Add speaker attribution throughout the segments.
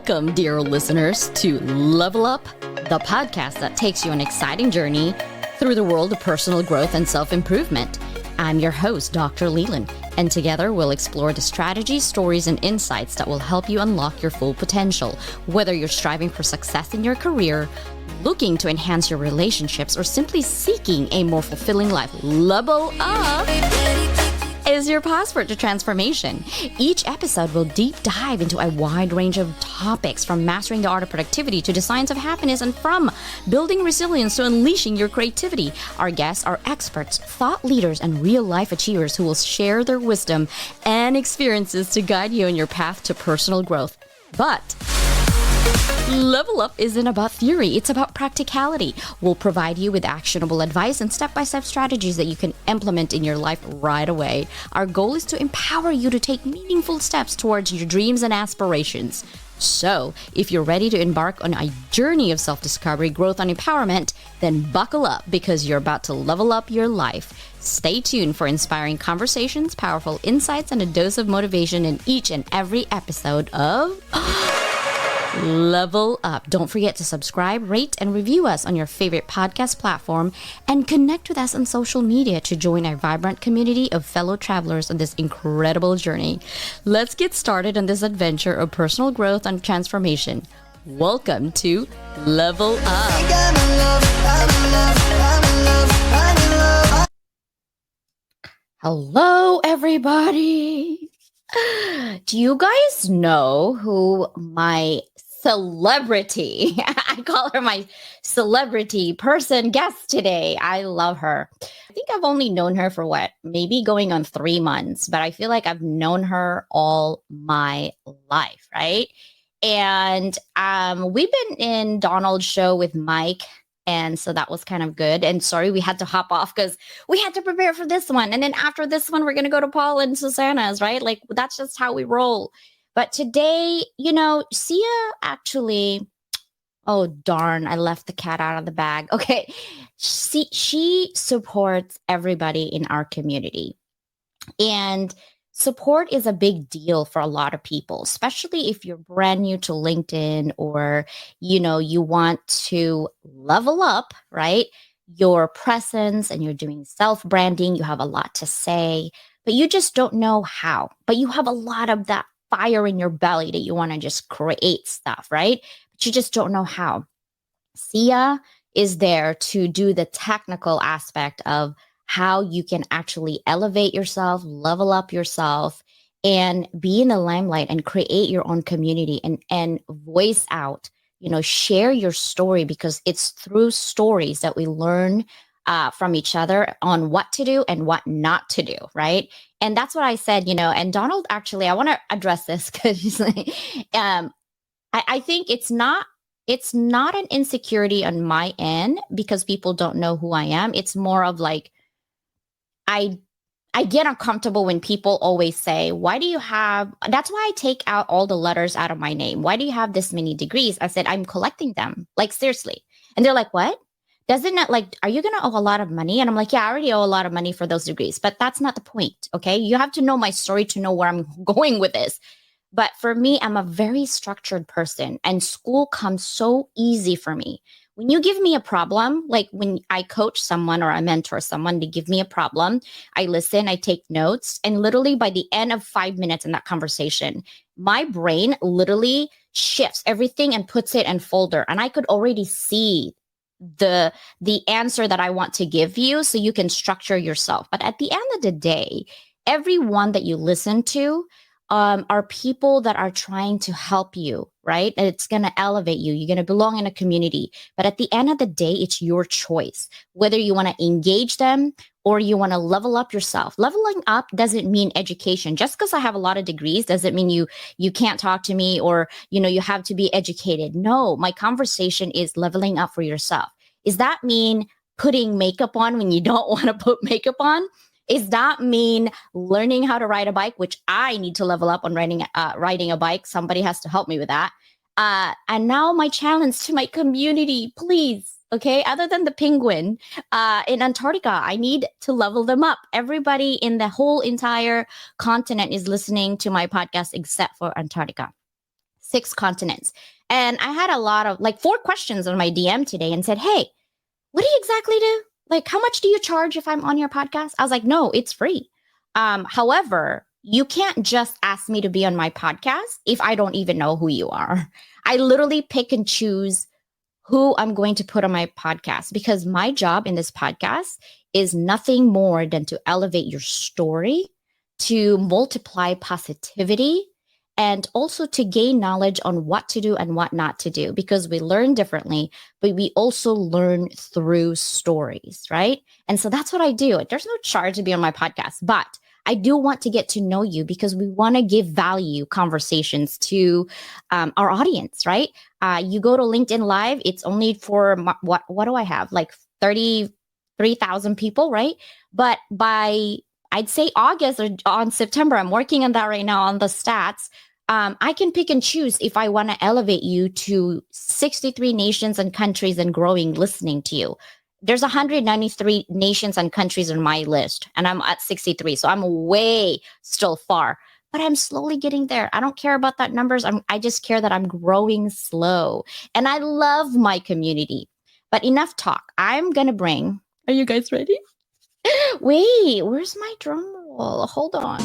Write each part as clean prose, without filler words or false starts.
Speaker 1: Welcome, dear listeners, to Level Up, the podcast that takes you on an exciting journey through the world of personal growth and self-improvement. I'm your host, Dr. Leland, and together we'll explore the strategies, stories, and insights that will help you unlock your full potential. Whether you're striving for success in your career, looking to enhance your relationships, or simply seeking a more fulfilling life, Level Up is your passport to transformation. Each episode will deep dive into a wide range of topics, from mastering the art of productivity to the science of happiness, and from building resilience to unleashing your creativity. Our guests are experts, thought leaders, and real-life achievers who will share their wisdom and experiences to guide you on your path to personal growth. But Level Up isn't about theory, it's about practicality. We'll provide you with actionable advice and step-by-step strategies that you can implement in your life right away. Our goal is to empower you to take meaningful steps towards your dreams and aspirations. So, if you're ready to embark on a journey of self-discovery, growth, and empowerment, then buckle up because you're about to level up your life. Stay tuned for inspiring conversations, powerful insights, and a dose of motivation in each and every episode of Level Up. Don't forget to subscribe, rate, and review us on your favorite podcast platform, and connect with us on social media to join our vibrant community of fellow travelers on this incredible journey. Let's get started on this adventure of personal growth and transformation. Welcome to Level Up. Hello, everybody. Do you guys know who my celebrity, I call her my celebrity person guest today? I love her. I think I've only known her for maybe going on 3 months, but I feel like I've known her all my life, right? And we've been in Donald's show with Mike. And so that was kind of good. And sorry, we had to hop off because we had to prepare for this one. And then after this one, we're going to go to Paul and Susanna's, right? Like, that's just how we roll. But today, Syya actually, oh, darn, I left the cat out of the bag. Okay. She supports everybody in our community. And support is a big deal for a lot of people, especially if you're brand new to LinkedIn or, you want to level up, right? Your presence and you're doing self-branding. You have a lot to say, but you just don't know how. But you have a lot of that fire in your belly that you want to just create stuff, right? But you just don't know how. Syya is there to do the technical aspect of how you can actually elevate yourself, level up yourself, and be in the limelight and create your own community and voice out, share your story, because it's through stories that we learn from each other on what to do and what not to do, right? And that's what I said, and Donald, actually, I want to address this because I think it's not an insecurity on my end because people don't know who I am. It's more of like, I get uncomfortable when people always say, that's why I take out all the letters out of my name. Why do you have this many degrees? I said, I'm collecting them. Like, seriously. And they're like, what? Doesn't it, like, are you going to owe a lot of money? And I'm like, yeah, I already owe a lot of money for those degrees, but that's not the point. Okay. You have to know my story to know where I'm going with this. But for me, I'm a very structured person and school comes so easy for me. When you give me a problem, like when I coach someone or I mentor someone, they give me a problem, I listen, I take notes, and literally by the end of 5 minutes in that conversation, my brain literally shifts everything and puts it in folder. And I could already see the answer that I want to give you so you can structure yourself. But at the end of the day, everyone that you listen to are people that are trying to help you, right? And it's going to elevate you. You're going to belong in a community. But at the end of the day, it's your choice, whether you want to engage them or you want to level up yourself. Leveling up doesn't mean education. Just because I have a lot of degrees doesn't mean you can't talk to me or, you have to be educated. No, my conversation is leveling up for yourself. Does that mean putting makeup on when you don't want to put makeup on? Does that mean learning how to ride a bike, which I need to level up on riding a bike? Somebody has to help me with that. And now my challenge to my community, please, okay? Other than the penguin in Antarctica, I need to level them up. Everybody in the whole entire continent is listening to my podcast except for Antarctica. 6 continents. And I had a lot of like 4 questions on my DM today and said, "Hey, what do you exactly do? Like, how much do you charge if I'm on your podcast?" I was like, "No, it's free. However, you can't just ask me to be on my podcast if I don't even know who you are." I literally pick and choose who I'm going to put on my podcast because my job in this podcast is nothing more than to elevate your story, to multiply positivity, and also to gain knowledge on what to do and what not to do because we learn differently, but we also learn through stories, right? And so that's what I do. There's no charge to be on my podcast, but I do want to get to know you because we want to give value conversations to our audience, right? You go to LinkedIn Live, it's only for what do I have? Like 33,000 people, right? But by I'd say August or on September, I'm working on that right now on the stats. I can pick and choose if I want to elevate you to 63 nations and countries and growing, listening to you. There's 193 nations and countries on my list, and I'm at 63. So I'm way still far, but I'm slowly getting there. I don't care about that numbers. I just care that I'm growing slow. And I love my community. But enough talk. I'm going to bring. Are you guys ready? Wait, where's my drum roll? Hold on.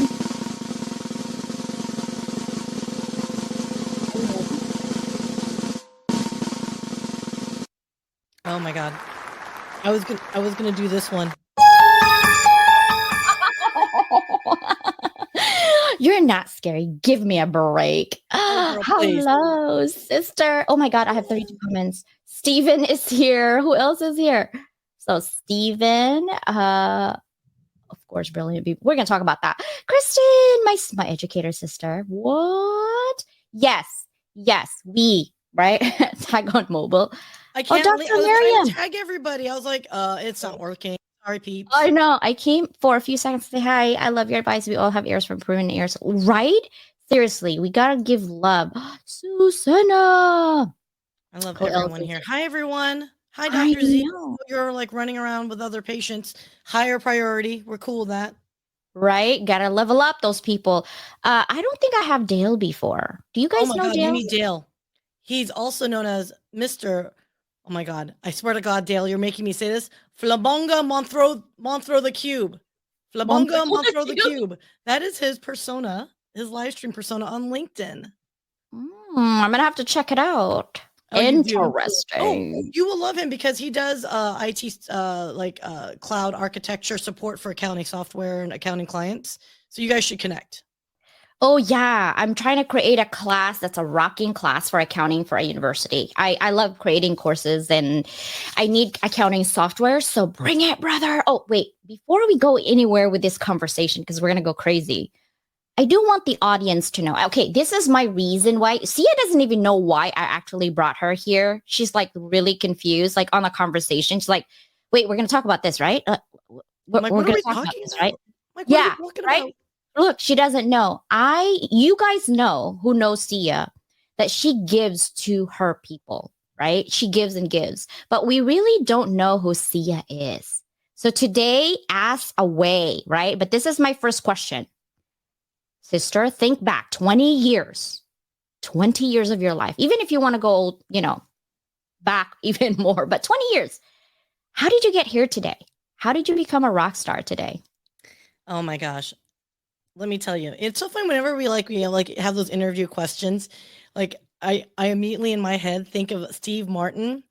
Speaker 2: Oh my God. I was gonna do this one.
Speaker 1: You're not scary. Give me a break.
Speaker 2: Oh, girl,
Speaker 1: Hello, sister. Oh my God, I have 32 comments. Steven is here. Who else is here? So Steven, of course, brilliant people. We're gonna talk about that. Kristen, my educator sister. What? Yes, we, right? Tag on mobile.
Speaker 2: I can't.
Speaker 1: Dr.
Speaker 2: I was trying
Speaker 1: Miriam.
Speaker 2: to tag everybody. I was like, it's not working. Sorry, peeps.
Speaker 1: I know. I came for a few seconds to say hi. I love your advice. We all have ears from proven ears, right? Seriously, we gotta give love. Susanna.
Speaker 2: I love
Speaker 1: Who else
Speaker 2: everyone
Speaker 1: is
Speaker 2: here.
Speaker 1: here?
Speaker 2: Hi, everyone. Hi,
Speaker 1: I
Speaker 2: Dr. Z.
Speaker 1: know.
Speaker 2: You're like running around with other patients. Higher priority. We're cool with that.
Speaker 1: Right? Gotta level up those people. I don't think I have Dale before. Do you
Speaker 2: Oh
Speaker 1: guys
Speaker 2: my
Speaker 1: know
Speaker 2: God, you
Speaker 1: Dale?
Speaker 2: need Dale. He's also known as Mr. Oh my God. I swear to God, Dale, you're making me say this. Flabonga Monthro the Cube. Flabonga Monthro the Cube. That is his persona, his live stream persona on LinkedIn.
Speaker 1: I'm gonna have to check it out.
Speaker 2: Oh, you do.
Speaker 1: Interesting.
Speaker 2: Oh, you will love him because he does IT cloud architecture support for accounting software and accounting clients. So you guys should connect.
Speaker 1: Oh yeah, I'm trying to create a class that's a rocking class for accounting for a university. I love creating courses and I need accounting software, so bring it, brother. Oh, wait, before we go anywhere with this conversation, because we're gonna go crazy, I do want the audience to know. Okay, this is my reason why. Syya doesn't even know why I actually brought her here. She's like really confused, like on the conversation. She's like, "Wait, we're gonna talk about this, right? We're
Speaker 2: Like,
Speaker 1: gonna
Speaker 2: what are we
Speaker 1: talk about
Speaker 2: talking
Speaker 1: this,
Speaker 2: about?
Speaker 1: right?"
Speaker 2: Like, what are we
Speaker 1: Yeah,
Speaker 2: talking
Speaker 1: right.
Speaker 2: about?
Speaker 1: Look, she doesn't know. You guys know who knows Syya that she gives to her people, right? She gives and gives, but we really don't know who Syya is. So today, ask away, right? But this is my first question. Sister, think back 20 years, 20 years of your life, even if you want to go, back even more, but 20 years. How did you get here today? How did you become a rock star today?
Speaker 2: Oh my gosh. Let me tell you, it's so fun whenever we have those interview questions. Like I immediately in my head think of Steve Martin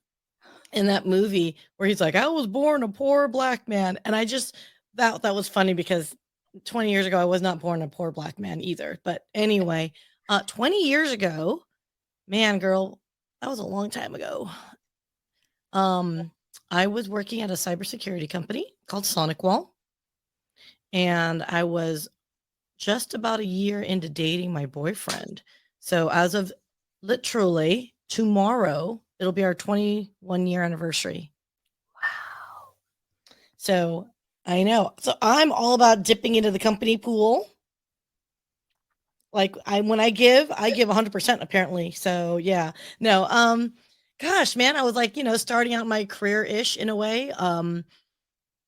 Speaker 2: in that movie where he's like, I was born a poor black man. And I just that was funny because 20 years ago I was not born a poor black man either. But anyway, 20 years ago, man, girl, that was a long time ago. I was working at a cybersecurity company called SonicWall, and I was just about a year into dating my boyfriend. So as of literally tomorrow, it'll be our 21-year anniversary.
Speaker 1: Wow.
Speaker 2: So I know. So I'm all about dipping into the company pool. Like when I give 100% apparently. So yeah. No, gosh, man, I was like, starting out my career-ish in a way.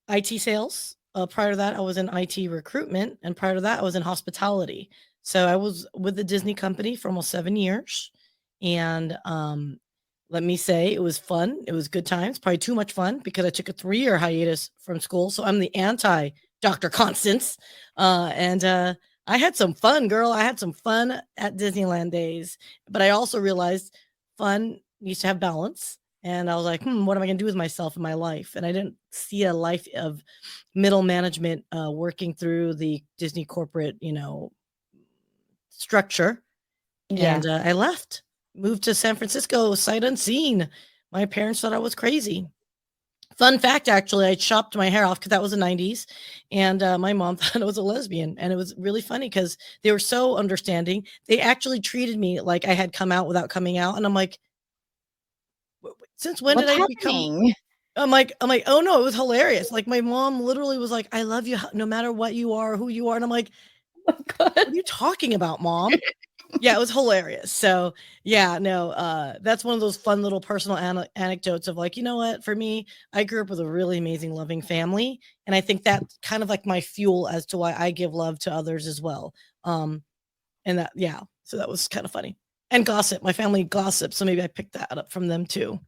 Speaker 2: IT sales. Prior to that, I was in IT recruitment, and prior to that, I was in hospitality. So I was with the Disney company for almost 7 years. And let me say, it was fun. It was good times, probably too much fun because I took a 3-year hiatus from school. So I'm the anti Dr. Constance. And I had some fun, girl. I had some fun at Disneyland days, but I also realized fun needs to have balance. And I was like, what am I going to do with myself in my life? And I didn't see a life of middle management working through the Disney corporate, structure.
Speaker 1: Yeah.
Speaker 2: And I left, moved to San Francisco, sight unseen. My parents thought I was crazy. Fun fact, actually, I chopped my hair off because that was the 90s. And my mom thought I was a lesbian. And it was really funny because they were so understanding. They actually treated me like I had come out without coming out. And I'm like, since when did
Speaker 1: What's
Speaker 2: I become?
Speaker 1: happening?
Speaker 2: I'm like, oh no, it was hilarious. Like my mom literally was like, I love you no matter what you are, who you are. And I'm like,
Speaker 1: Oh my God.
Speaker 2: what are you talking about, mom? Yeah, it was hilarious. So yeah, no, that's one of those fun little personal anecdotes of like, you know what? For me, I grew up with a really amazing, loving family, and I think that's kind of like my fuel as to why I give love to others as well. And that, yeah, so that was kind of funny. And gossip, my family gossip, so maybe I picked that up from them too.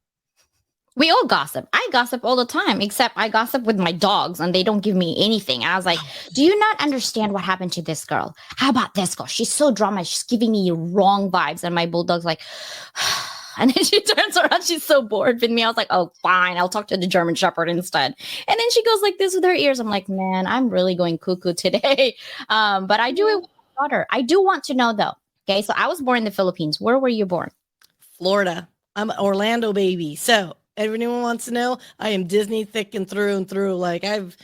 Speaker 1: We all gossip. I gossip all the time, except I gossip with my dogs and they don't give me anything. I was like, do you not understand what happened to this girl? How about this girl? She's so drama. She's giving me wrong vibes. And my bulldog's like, and then she turns around. She's so bored with me. I was like, oh, fine. I'll talk to the German Shepherd instead. And then she goes like this with her ears. I'm like, man, I'm really going cuckoo today. But I do it with my daughter. I do want to know though. Okay. So I was born in the Philippines. Where were you born?
Speaker 2: Florida. I'm an Orlando baby. So everyone wants to know, I am Disney thick and through and through. Like I've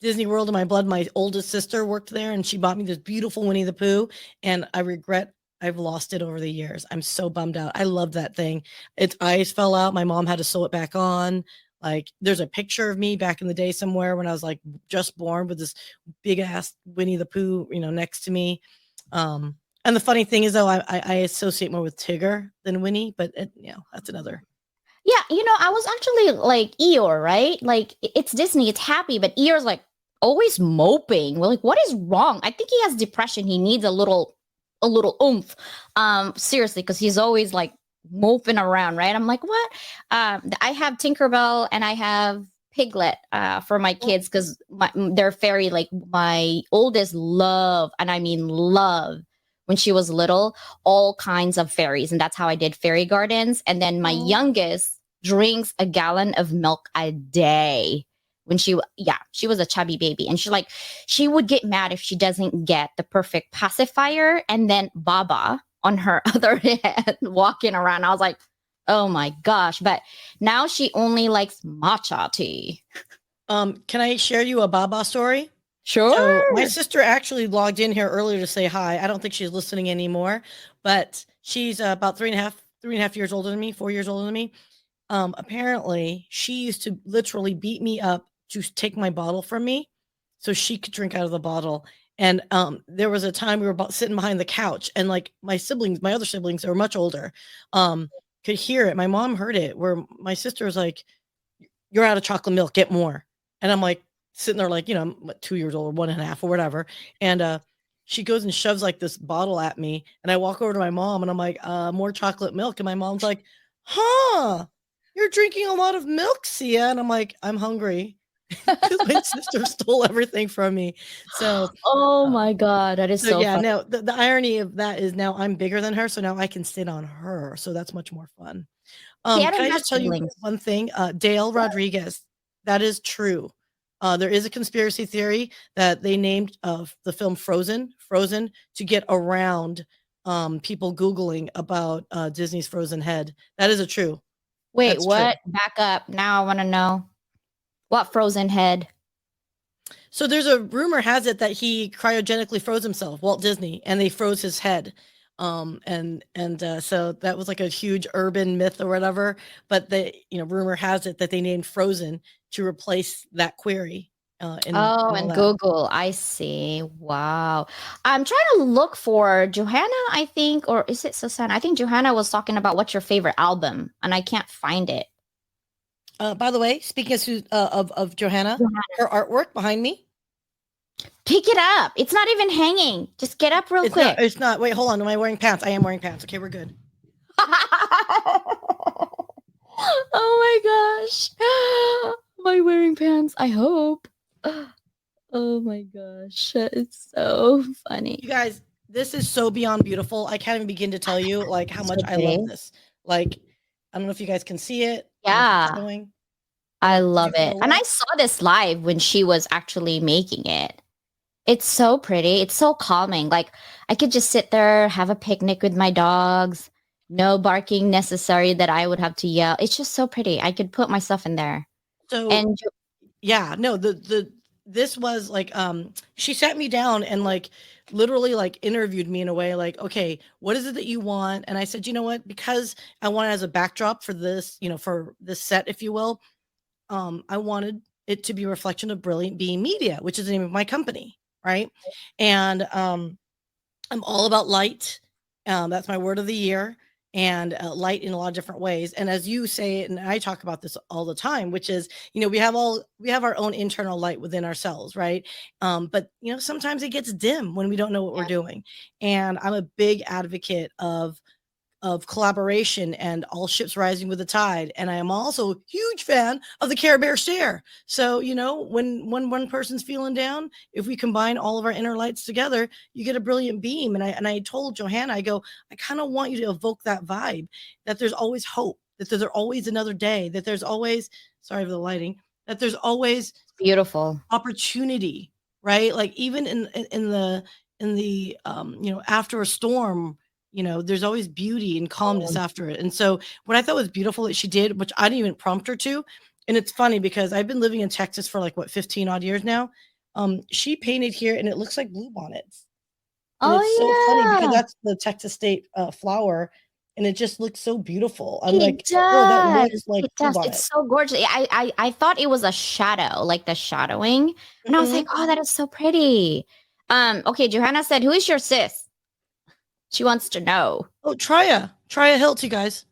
Speaker 2: Disney World in my blood. My oldest sister worked there and she bought me this beautiful Winnie the Pooh. And I regret I've lost it over the years. I'm so bummed out. I love that thing. Its eyes fell out. My mom had to sew it back on. Like there's a picture of me back in the day somewhere when I was like just born with this big ass Winnie the Pooh, next to me. And the funny thing is though, I associate more with Tigger than Winnie, but that's another.
Speaker 1: Yeah, I was actually like Eeyore, right? Like it's Disney, it's happy, but Eeyore's like always moping. We're like, what is wrong? I think he has depression. He needs a little oomph. Seriously, because he's always like moping around, right? I'm like, what? I have Tinkerbell and I have Piglet for my kids because they're very like my oldest love, and I mean love when she was little, all kinds of fairies. And that's how I did fairy gardens. And then my youngest drinks a gallon of milk a day when she was a chubby baby. And she would get mad if she doesn't get the perfect pacifier. And then Baba on her other hand walking around. I was like, oh my gosh. But now she only likes matcha tea.
Speaker 2: Can I share you a Baba story?
Speaker 1: Sure.
Speaker 2: So my sister actually logged in here earlier to say hi. I don't think she's listening anymore, but she's about 3.5 years older than me, 4 years older than me. Apparently she used to literally beat me up to take my bottle from me so she could drink out of the bottle. And there was a time we were sitting behind the couch and like my other siblings, they were much older, could hear it. My mom heard it where my sister was like, you're out of chocolate milk, get more. And I'm like, sitting there like, I'm 2 years old or 1.5 or whatever. And she goes and shoves like this bottle at me. And I walk over to my mom and I'm like, more chocolate milk. And my mom's like, huh, you're drinking a lot of milk, Syya. And I'm like, I'm hungry because my sister stole everything from me. So,
Speaker 1: oh my God, that is so
Speaker 2: yeah,
Speaker 1: funny.
Speaker 2: now the irony of that is now I'm bigger than her. So now I can sit on her. So that's much more fun.
Speaker 1: See, I
Speaker 2: Can
Speaker 1: don't
Speaker 2: I
Speaker 1: have
Speaker 2: just tell you
Speaker 1: siblings.
Speaker 2: one thing? Dale Rodriguez, that is true. There is a conspiracy theory that they named the film Frozen to get around people Googling about Disney's Frozen head. That is true.
Speaker 1: Wait,
Speaker 2: That's true.
Speaker 1: what? Back up. Now I want to know what frozen head.
Speaker 2: So there's a rumor has it that he cryogenically froze himself, Walt Disney, and they froze his head. And so that was like a huge urban myth or whatever. But the rumor has it that they named Frozen to replace that query. And
Speaker 1: Oh,
Speaker 2: all
Speaker 1: and
Speaker 2: that.
Speaker 1: Google. I see. Wow. I'm trying to look for Johanna, I think, or is it Susanna? I think Johanna was talking about what's your favorite album, and I can't find it.
Speaker 2: By the way, speaking of Johanna,
Speaker 1: Johanna.
Speaker 2: her artwork behind me.
Speaker 1: Pick it up. It's not even hanging. Just get up real
Speaker 2: It's
Speaker 1: quick.
Speaker 2: not. It's not. Wait, hold on. Am I wearing pants? I am wearing pants. Okay, we're good.
Speaker 1: Oh my gosh. Am I wearing pants? I hope. Oh my gosh. It's so funny.
Speaker 2: You guys, this is so beyond beautiful. I can't even begin to tell you like how much
Speaker 1: So
Speaker 2: I love
Speaker 1: pretty.
Speaker 2: this. Like, I don't know if you guys can see it. I don't know if it's
Speaker 1: Yeah,
Speaker 2: showing.
Speaker 1: I
Speaker 2: Like, do
Speaker 1: love
Speaker 2: you
Speaker 1: it.
Speaker 2: know
Speaker 1: And I
Speaker 2: what?
Speaker 1: saw this live when she was actually making it. It's so pretty. It's so calming. Like I could just sit there, have a picnic with my dogs. No barking necessary that I would have to yell. It's just so pretty. I could put myself in there.
Speaker 2: So
Speaker 1: And
Speaker 2: yeah, no, the this was like she sat me down and like literally like interviewed me in a way like, okay, what is it that you want? And I said, you know what, because I want it as a backdrop for this, for this set, if you will, I wanted it to be a reflection of Brilliant Being Media, which is the name of my company, right? And I'm all about light. That's my word of the year, and light in a lot of different ways. And as you say, and I talk about this all the time, which is, we have our own internal light within ourselves, right? But sometimes it gets dim when we don't know what we're doing. And I'm a big advocate of collaboration and all ships rising with the tide. And I am also a huge fan of the Care Bear share. So, when one person's feeling down, if we combine all of our inner lights together, you get a brilliant beam. And I told Johanna, I go, I kind of want you to evoke that vibe, that there's always hope, that there's always another day, that there's always, sorry for the lighting, that there's always
Speaker 1: beautiful.
Speaker 2: opportunity, right? Like even in the after a storm, there's always beauty and calmness after it. And so what I thought was beautiful that she did, which I didn't even prompt her to, and it's funny because I've been living in Texas for like what 15 odd years now. She painted here and it looks like bluebonnets. And it's so funny because
Speaker 1: Oh
Speaker 2: that's the Texas state flower, and it just looks so beautiful. I'm
Speaker 1: yeah, it
Speaker 2: like, girl, that looks
Speaker 1: does.
Speaker 2: like
Speaker 1: It does. It's
Speaker 2: bluebonnet.
Speaker 1: so gorgeous. I thought it was a shadow, like the shadowing. And I was like,
Speaker 2: Mhm.
Speaker 1: oh, that is so pretty. Okay, Johanna said, who is your sis? She wants to know.
Speaker 2: Oh, Tria Hilt, you guys.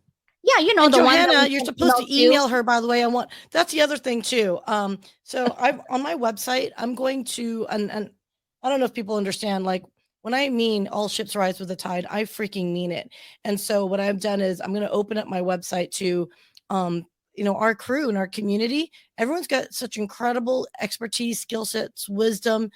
Speaker 1: Yeah,
Speaker 2: And
Speaker 1: the one that
Speaker 2: Johanna,
Speaker 1: we
Speaker 2: you're
Speaker 1: sent
Speaker 2: supposed
Speaker 1: emails
Speaker 2: to
Speaker 1: to.
Speaker 2: email her, by the way. That's the other thing too. So I've on my website, I'm going to, and I don't know if people understand, like when I mean all ships rise with the tide, I freaking mean it. And so what I've done is I'm going to open up my website to, our crew and our community. Everyone's got such incredible expertise, skill sets, wisdom,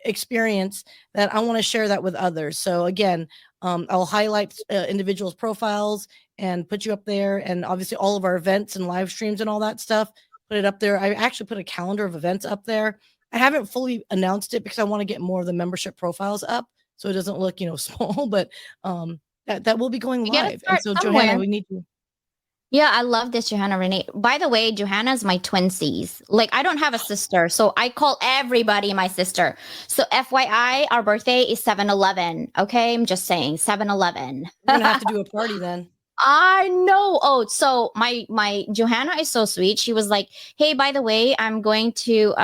Speaker 2: experience that I want to share that with others. So again, I'll highlight individuals' profiles and put you up there, and obviously all of our events and live streams and all that stuff, put it up there. I actually put a calendar of events up there. I haven't fully announced it because I want to get more of the membership profiles up so it doesn't look, small, but that will be going
Speaker 1: You gotta
Speaker 2: live. And
Speaker 1: start
Speaker 2: so Johanna,
Speaker 1: somewhere.
Speaker 2: we need to.
Speaker 1: Yeah, I love this, Johanna Renee. By the way, Johanna's my twinsies. Like, I don't have a sister, so I call everybody my sister. So, FYI, our birthday is 7-11. Okay, I'm just saying 7-11.
Speaker 2: We're gonna have to do a party then.
Speaker 1: I know. Oh, so my Johanna is so sweet. She was like, "Hey, by the way, I'm going to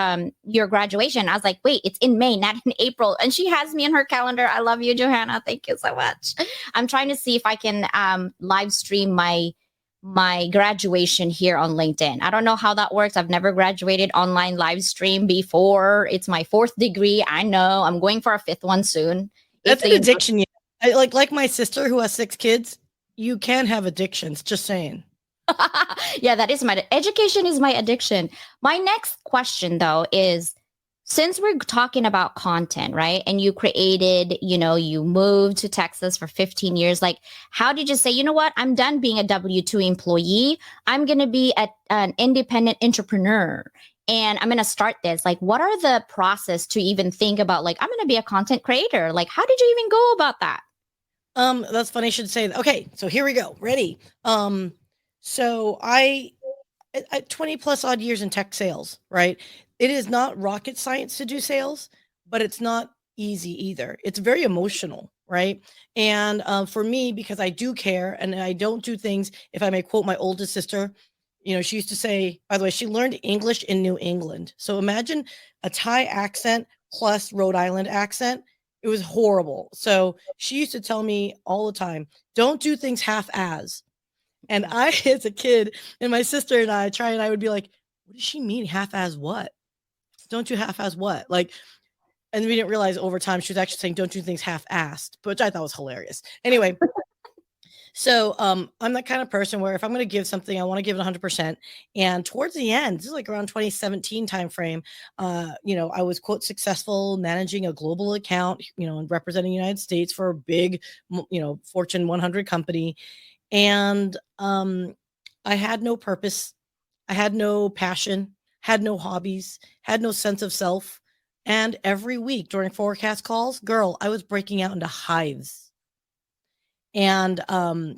Speaker 1: your graduation." I was like, "Wait, it's in May, not in April." And she has me in her calendar. I love you, Johanna. Thank you so much. I'm trying to see if I can live stream my graduation here on LinkedIn. I don't know how that works. I've never graduated online live stream before. It's my 4th degree. I know. I'm going for a 5th one soon. If
Speaker 2: That's an
Speaker 1: the
Speaker 2: addiction. Yeah. Like my sister who has 6 kids. You can have addictions. Just saying.
Speaker 1: yeah, that is my education is my addiction. My next question though is, since we're talking about content, right? And you created, you moved to Texas for 15 years. Like, how did you say, you know what? I'm done being a W-2 employee. I'm going to be an independent entrepreneur and I'm going to start this. Like, what are the process to even think about, like, I'm going to be a content creator? Like, how did you even go about that?
Speaker 2: That's funny you should say that. Okay, so here we go. Ready. So at 20 plus odd years in tech sales, right? It is not rocket science to do sales, but it's not easy either. It's very emotional, right? And for me, because I do care and I don't do things, if I may quote my oldest sister, she used to say, by the way, she learned English in New England. So imagine a Thai accent plus Rhode Island accent. It was horrible. So she used to tell me all the time, don't do things half as. And I, as a kid, and my sister and I would be like, what does she mean half as what? Don't do half as what? Like, and we didn't realize over time she was actually saying don't do things half assed, which I thought was hilarious. Anyway, So I'm that kind of person where if I'm going to give something, I want to give it 100%. And towards the end, this is like around 2017 timeframe, I was quote successful managing a global account, and representing the United States for a big, Fortune 100 company. And I had no purpose. I had no passion, had no hobbies, had no sense of self. And every week during forecast calls, girl, I was breaking out into hives. And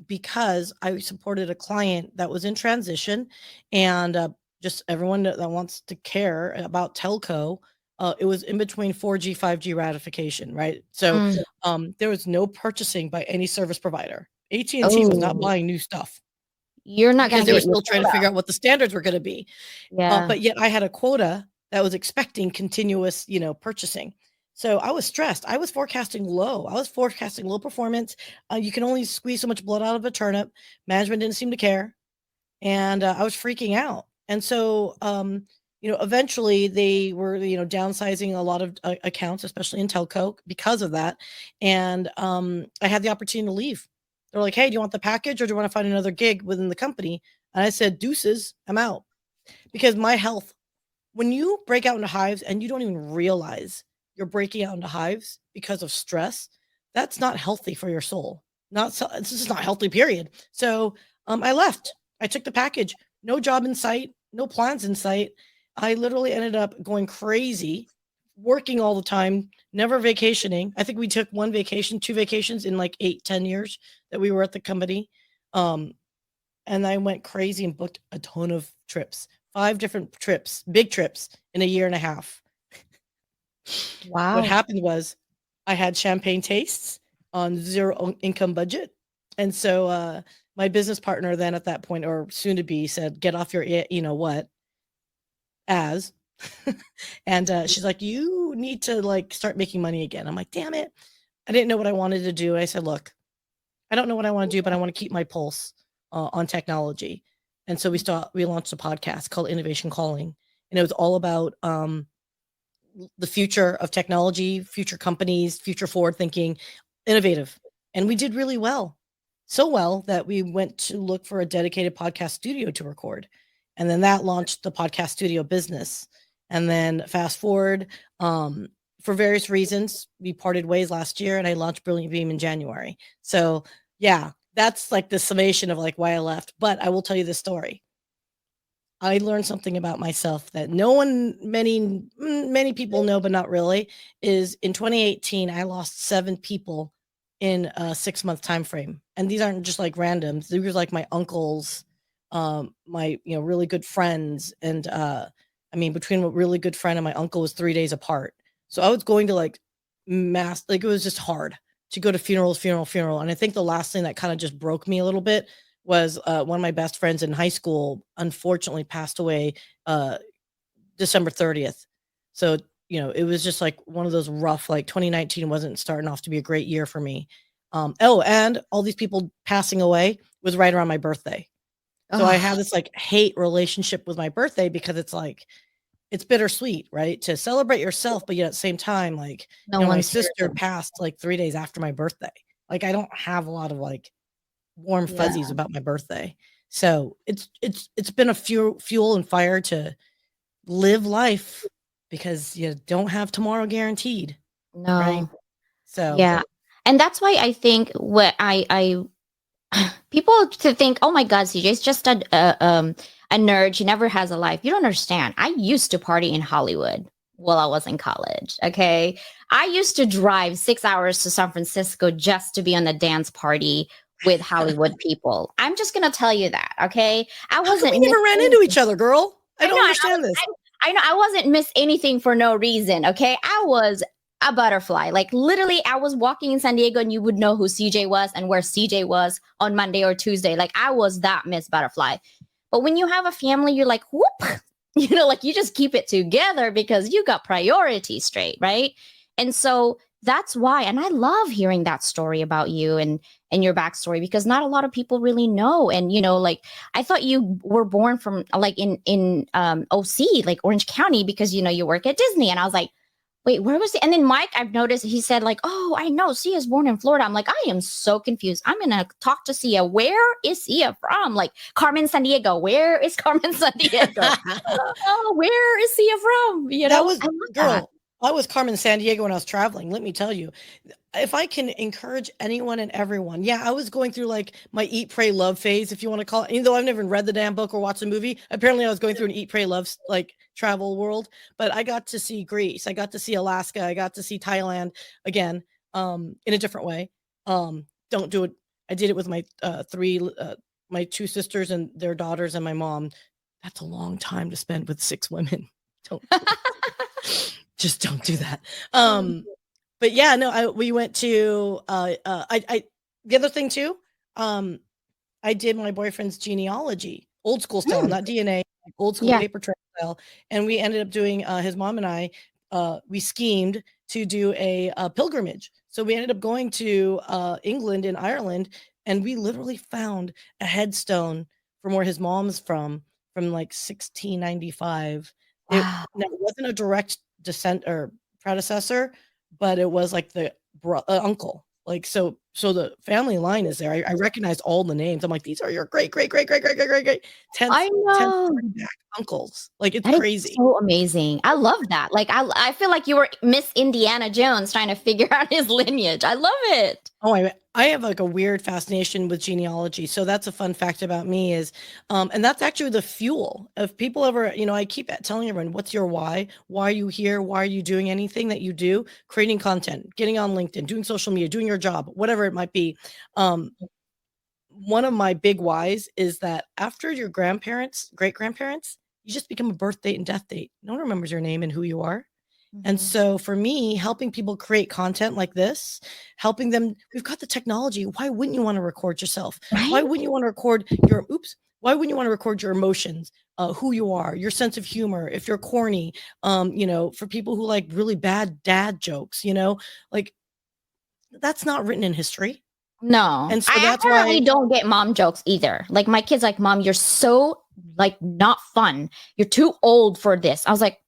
Speaker 2: because I supported a client that was in transition, and just everyone that wants to care about telco, it was in between 4G, 5G ratification, right? So there was no purchasing by any service provider. AT&T was not buying new stuff
Speaker 1: You're not going
Speaker 2: because
Speaker 1: to
Speaker 2: they were
Speaker 1: get your
Speaker 2: still trying to figure out what the standards were going to be.
Speaker 1: Yeah.
Speaker 2: But yet I had a quota that was expecting continuous, purchasing. So I was stressed. I was forecasting low. I was forecasting low performance. You can only squeeze so much blood out of a turnip. Management didn't seem to care. And I was freaking out. And so, eventually they were, downsizing a lot of accounts, especially in telco because of that. And I had the opportunity to leave. They're like, hey, do you want the package or do you want to find another gig within the company? And I said, deuces, I'm out. Because my health, when you break out into hives and you don't even realize you're breaking out into hives because of stress, that's not healthy for your soul. It's just not healthy, period. So I left. I took the package. No job in sight, no plans in sight. I literally ended up going crazy, working all the time, never vacationing. I think we took one vacation, 2 vacations in like 8-10 years that we were at the company. And I went crazy and booked a ton of trips, 5 different trips, big trips in a year and a half.
Speaker 1: Wow.
Speaker 2: What happened was I had champagne tastes on 0 income budget. And so my business partner then at that point, or soon to be, said, get off your, what, as. And she's like, you need to like start making money again. I'm like, damn it. I didn't know what I wanted to do. I said, look, I don't know what I want to do, but I want to keep my pulse on technology. And so we launched a podcast called Innovation Calling, and it was all about the future of technology, future companies, future forward thinking, innovative. And we did really well. So well that we went to look for a dedicated podcast studio to record. And then that launched the podcast studio business. And then fast forward, for various reasons, we parted ways last year and I launched Brilliant Beam in January. So yeah, that's like the summation of like why I left. But I will tell you this story. I learned something about myself that many people know, but not really, is in 2018, I lost 7 people in a 6-month time frame. And these aren't just like randoms. These were like my uncles, my, really good friends. And between a really good friend and my uncle was 3 days apart. So I was going to like mass, like it was just hard to go to funeral. And I think the last thing that kind of just broke me a little bit was one of my best friends in high school unfortunately passed away December 30th. So, it was just like one of those rough, like 2019 wasn't starting off to be a great year for me. And all these people passing away was right around my birthday. So I had this like hate relationship with my birthday because it's like, it's bittersweet, right? To celebrate yourself, but yet at the same time, like, my sister passed like 3 days after my birthday. Like, I don't have a lot of like warm fuzzies about my birthday. So it's been a fuel and fire to live life because you don't have tomorrow guaranteed.
Speaker 1: No.
Speaker 2: Right. So
Speaker 1: yeah. And that's why I think what I people to think, oh my God, CJ is just a nerd. She never has a life. You don't understand. I used to party in Hollywood while I was in college. Okay. I used to drive 6 hours to San Francisco just to be on a dance party with Hollywood people. I'm just going to tell you that. Okay.
Speaker 2: I wasn't. We never ran into each other, girl. I don't understand this.
Speaker 1: I know I wasn't miss anything for no reason. Okay. I was a butterfly. Like literally, I was walking in San Diego and you would know who CJ was and where CJ was on Monday or Tuesday. Like I was that Miss Butterfly. But when you have a family, you're like, whoop, like you just keep it together because you got priorities straight, right? And so that's why. And I love hearing that story about you and your backstory because not a lot of people really know. And like I thought you were born from like in OC, like Orange County, because you work at Disney, and I was like, wait, where was it? And then Mike, I've noticed he said like, oh, I know Sia's born in Florida. I'm like, I am so confused. I'm gonna talk to Sia. Where is Sia from? Like Carmen San Diego. Where is Carmen San Diego? Oh, where is Sia from? You
Speaker 2: That
Speaker 1: know,
Speaker 2: was
Speaker 1: I love that.
Speaker 2: girl. I was Carmen San Diego when I was traveling. Let me tell you, if I can encourage anyone and everyone, yeah, I was going through like my eat, pray, love phase, if you want to call it. Even though I've never read the damn book or watched the movie, apparently I was going through an eat, pray, love like travel world. But I got to see Greece, I got to see Alaska, I got to see Thailand again, in a different way. Don't do it. I did it with my my two sisters and their daughters and my mom. That's a long time to spend with 6 women. Don't do it. Just don't do that. But yeah, no, we went to I the other thing too, I did my boyfriend's genealogy, old school style, not DNA, like old school
Speaker 1: Yeah.
Speaker 2: paper trail style. And we ended up doing his mom and I we schemed to do a pilgrimage. So we ended up going to England and Ireland, and we literally found a headstone from where his mom's from like 1695.
Speaker 1: Wow.
Speaker 2: It wasn't a direct descent or predecessor, but it was like the uncle. Like so the family line is there. I recognized all the names. I'm like, these are your great great great great great great great great 10th
Speaker 1: I know.
Speaker 2: back uncles. Like it's
Speaker 1: That is
Speaker 2: crazy.
Speaker 1: so amazing. I love that. Like I feel like you were Miss Indiana Jones trying to figure out his lineage. I love it.
Speaker 2: Oh, I have like a weird fascination with genealogy. So that's a fun fact about me is, and that's actually the fuel. If people ever, I keep telling everyone, what's your why? Why are you here? Why are you doing anything that you do? Creating content, getting on LinkedIn, doing social media, doing your job, whatever it might be. One of my big whys is that after your grandparents, great grandparents, you just become a birth date and death date. No one remembers your name and who you are. And so for me, helping people create content like this, helping them, we've got the technology. Why wouldn't you want to record yourself?
Speaker 1: Right?
Speaker 2: Why wouldn't you want to record why wouldn't you want to record your emotions, who you are, your sense of humor, if you're corny, for people who like really bad dad jokes, like that's not written in history.
Speaker 1: No.
Speaker 2: And so
Speaker 1: I
Speaker 2: that's
Speaker 1: apparently
Speaker 2: why
Speaker 1: don't get mom jokes either. Like my kids like, "Mom, you're so like not fun. You're too old for this." I was like,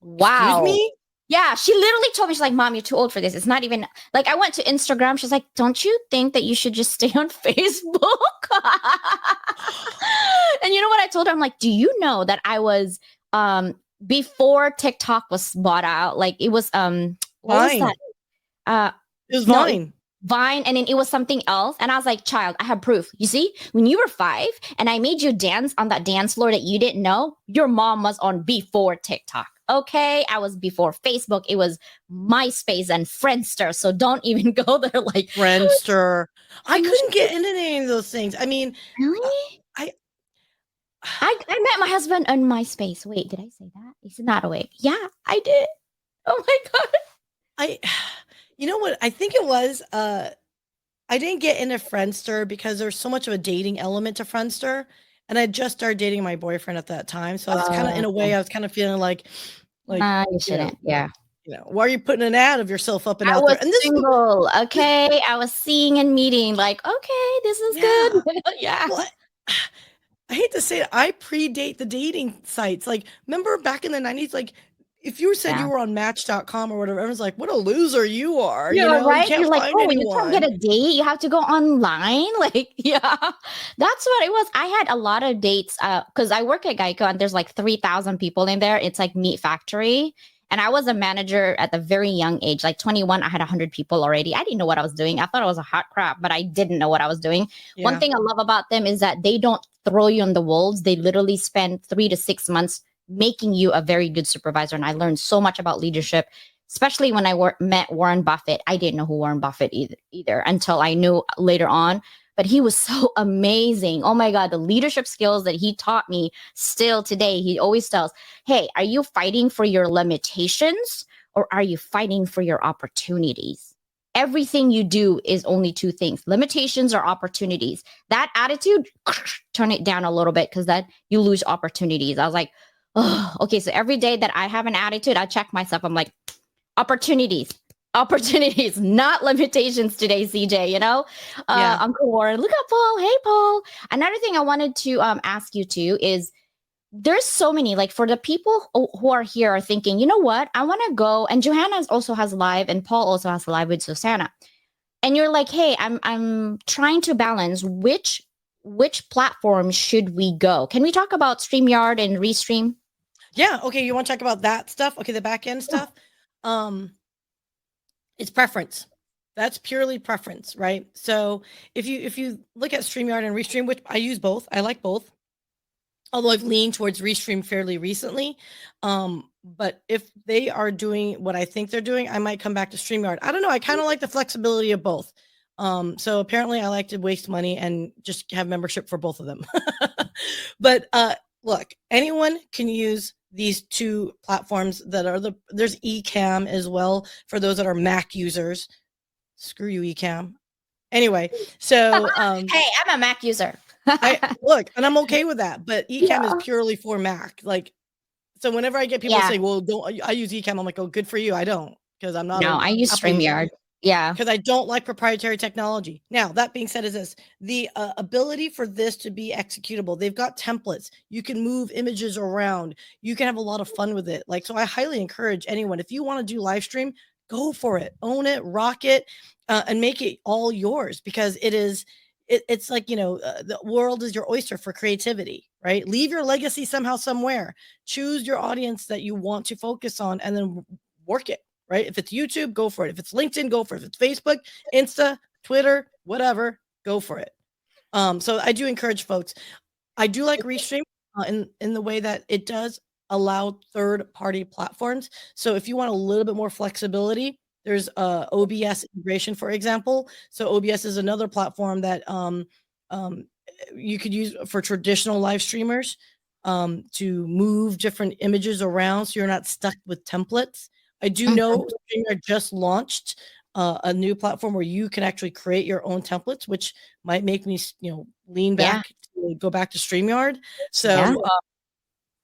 Speaker 2: excuse
Speaker 1: "Wow."
Speaker 2: me?
Speaker 1: Yeah, she literally told me, she's like, "Mom, you're too old for this. It's not even like," I went to Instagram. She's like, "Don't you think that you should just stay on Facebook?" And you know what I told her? I'm like, "Do you know that I was before TikTok was bought out? Like it was what was
Speaker 2: Vine.
Speaker 1: that?
Speaker 2: It was
Speaker 1: No,
Speaker 2: Vine.
Speaker 1: Vine, and then it was something else. And I was like, child, I have proof. You see, when you were 5 and I made you dance on that dance floor that you didn't know, your mom was on before TikTok. Okay, I was before Facebook. It was MySpace and Friendster. So don't even go there like
Speaker 2: Friendster. I
Speaker 1: Friendster.
Speaker 2: couldn't get into any of those things. I mean,
Speaker 1: Really?
Speaker 2: I
Speaker 1: I met my husband on MySpace. Wait, did I say that? He's not awake. Yeah, I did. Oh my God.
Speaker 2: you know what? I think it was I didn't get into Friendster because there's so much of a dating element to Friendster. And I just started dating my boyfriend at that time. So I was kind of in a way, I was kind of feeling like
Speaker 1: You shouldn't. Yeah.
Speaker 2: Why are you putting an ad of yourself up and
Speaker 1: I
Speaker 2: out
Speaker 1: was
Speaker 2: there? And this
Speaker 1: single. Okay. I was seeing and meeting, like, okay, this is good. Yeah.
Speaker 2: well, I hate to say it, I predate the dating sites. Like, remember back in the 90s, like if you said
Speaker 1: Yeah.
Speaker 2: you were on match.com or whatever, everyone's like, what a loser you are.
Speaker 1: Yeah,
Speaker 2: You
Speaker 1: right.
Speaker 2: can't
Speaker 1: You're like,
Speaker 2: find
Speaker 1: oh, when you can't
Speaker 2: anyone.
Speaker 1: get a date, you have to go online. Like, yeah, that's what it was. I had a lot of dates because I work at Geico and there's like 3,000 people in there. It's like meat factory. And I was a manager at a very young age, like 21. I had 100 people already. I didn't know what I was doing. I thought it was a hot crap, but I didn't know what I was doing.
Speaker 2: Yeah.
Speaker 1: One thing I love about them is that they don't throw you on the wolves. They literally spend 3 to 6 months making you a very good supervisor. And I learned so much about leadership, especially when I met Warren Buffett. I didn't know who Warren Buffett either until I knew later on. But he was so amazing. Oh my God, the leadership skills that he taught me still today. He always tells, hey, are you fighting for your limitations or are you fighting for your opportunities? Everything you do is only 2 things, limitations or opportunities. That attitude, turn it down a little bit because that you lose opportunities. I was like, oh, okay. So every day that I have an attitude, I check myself. I'm like, opportunities, not limitations today, CJ,
Speaker 2: Yeah.
Speaker 1: Uncle Warren, look at Paul. Hey, Paul. Another thing I wanted to ask you too is there's so many, like for the people who are here are thinking, you know what, I want to go, and Johanna also has live and Paul also has live with Susanna, and you're like, hey, I'm trying to balance which platform should we go. Can we talk about StreamYard and Restream?
Speaker 2: Yeah, okay, you want to talk about that stuff? Okay, the back end stuff. It's preference. That's purely preference, right? So if you look at StreamYard and Restream, which I use both, I like both, although I've leaned towards Restream fairly recently. But if they are doing what I think they're doing, I might come back to StreamYard. I don't know. I kind of like the flexibility of both. So apparently I like to waste money and just have membership for both of them. But look, anyone can use these two platforms that are there's Ecamm as well for those that are Mac users. Screw you, Ecamm. Anyway, so
Speaker 1: Hey, I'm a Mac user.
Speaker 2: I look, and I'm okay with that, but Ecamm
Speaker 1: Yeah.
Speaker 2: is purely for Mac. Like, so whenever I get people
Speaker 1: Yeah.
Speaker 2: saying, "Well, don't I use Ecamm?" I'm like, "Oh, good for you." I don't, because I'm not
Speaker 1: No,
Speaker 2: an
Speaker 1: I use
Speaker 2: Apple user.
Speaker 1: StreamYard. Yeah.
Speaker 2: Because I don't like proprietary technology. Now, that being said, is this the ability for this to be executable? They've got templates. You can move images around. You can have a lot of fun with it. Like, so I highly encourage anyone, if you want to do live stream, go for it, own it, rock it, and make it all yours, because it is. It's like, the world is your oyster for creativity, right? Leave your legacy somehow, somewhere. Choose your audience that you want to focus on, and then work it. Right? If it's YouTube, go for it. If it's LinkedIn, go for it. If it's Facebook, Insta, Twitter, whatever, go for it. So I do encourage folks. I do like Restream in the way that it does allow third-party platforms. So if you want a little bit more flexibility, there's OBS integration, for example. So OBS is another platform that you could use for traditional live streamers to move different images around, so you're not stuck with templates. I do know StreamYard just launched a new platform where you can actually create your own templates, which might make me, lean back to go back to StreamYard. So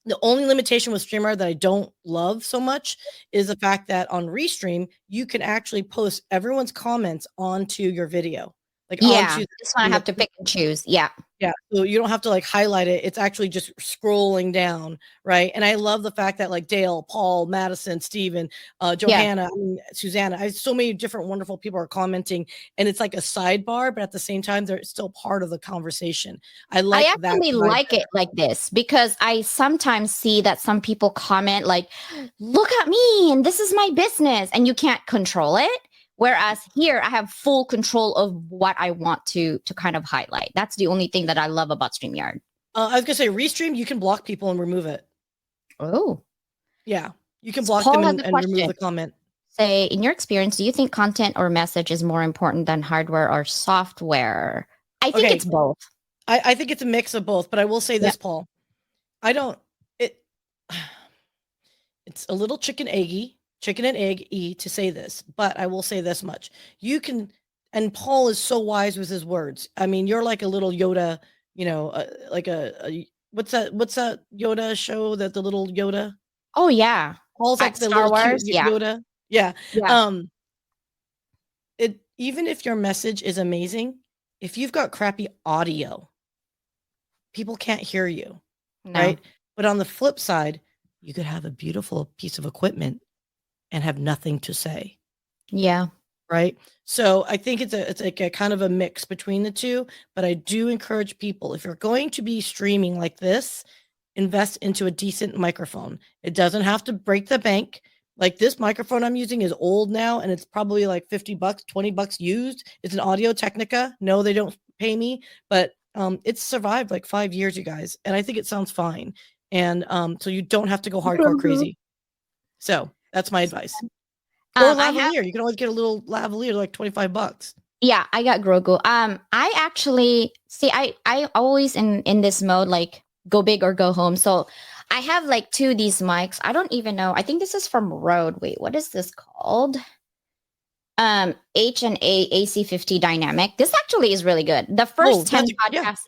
Speaker 2: the only limitation with StreamYard that I don't love so much is the fact that on Restream, you can actually post everyone's comments onto your video. Like onto
Speaker 1: This one I have to pick and choose. Yeah.
Speaker 2: Yeah, so you don't have to, like, highlight it. It's actually just scrolling down, right? And I love the fact that, like, Dale, Paul, Madison, Steven, Johanna, Susanna, I have so many different wonderful people are commenting, and it's like a sidebar, but at the same time, they're still part of the conversation. I like
Speaker 1: I
Speaker 2: that
Speaker 1: actually
Speaker 2: vibe
Speaker 1: like
Speaker 2: there.
Speaker 1: it like this because I sometimes see that some people comment like, look at me and this is my business, and you can't control it. Whereas here I have full control of what I want to kind of highlight. That's the only thing that I love about StreamYard.
Speaker 2: I was gonna say Restream, you can block people and remove it.
Speaker 1: Oh.
Speaker 2: Yeah, you can block
Speaker 1: Paul
Speaker 2: them
Speaker 1: has a
Speaker 2: and remove
Speaker 1: question.
Speaker 2: the comment.
Speaker 1: Say, in your experience, do you think content or message is more important than hardware or software? I think
Speaker 2: Okay,
Speaker 1: it's both.
Speaker 2: I think it's a mix of both, but I will say this, Paul. I don't it it's a little chicken and egg to say this, but I will say this much. You can, and Paul is so wise with his words. I mean, you're like a little Yoda, like what's that Yoda show, that the little Yoda?
Speaker 1: Oh yeah.
Speaker 2: Paul's like the
Speaker 1: Star
Speaker 2: little cute
Speaker 1: Wars. Yeah.
Speaker 2: Yoda. Yeah.
Speaker 1: Yeah.
Speaker 2: It, even if your message is amazing, if you've got crappy audio, people can't hear you,
Speaker 1: No.
Speaker 2: right? But on the flip side, you could have a beautiful piece of equipment and have nothing to say.
Speaker 1: Yeah.
Speaker 2: Right. So I think it's like a kind of a mix between the two, but I do encourage people, if you're going to be streaming like this, invest into a decent microphone. It doesn't have to break the bank. Like, this microphone I'm using is old now, and it's probably like $50, $20 used. It's an Audio Technica. No, they don't pay me, but it's survived like 5 years, you guys, and I think it sounds fine. And so you don't have to go hardcore crazy. So that's my advice. Or lavalier. You can always get a little lavalier, like $25.
Speaker 1: Yeah, I got Grogu. I actually see. I always in this mode, like go big or go home. So I have like two of these mics. I don't even know. I think this is from Rode. Wait, what is this called? H&A AC50 Dynamic. This actually is really good. The first 10 podcasts.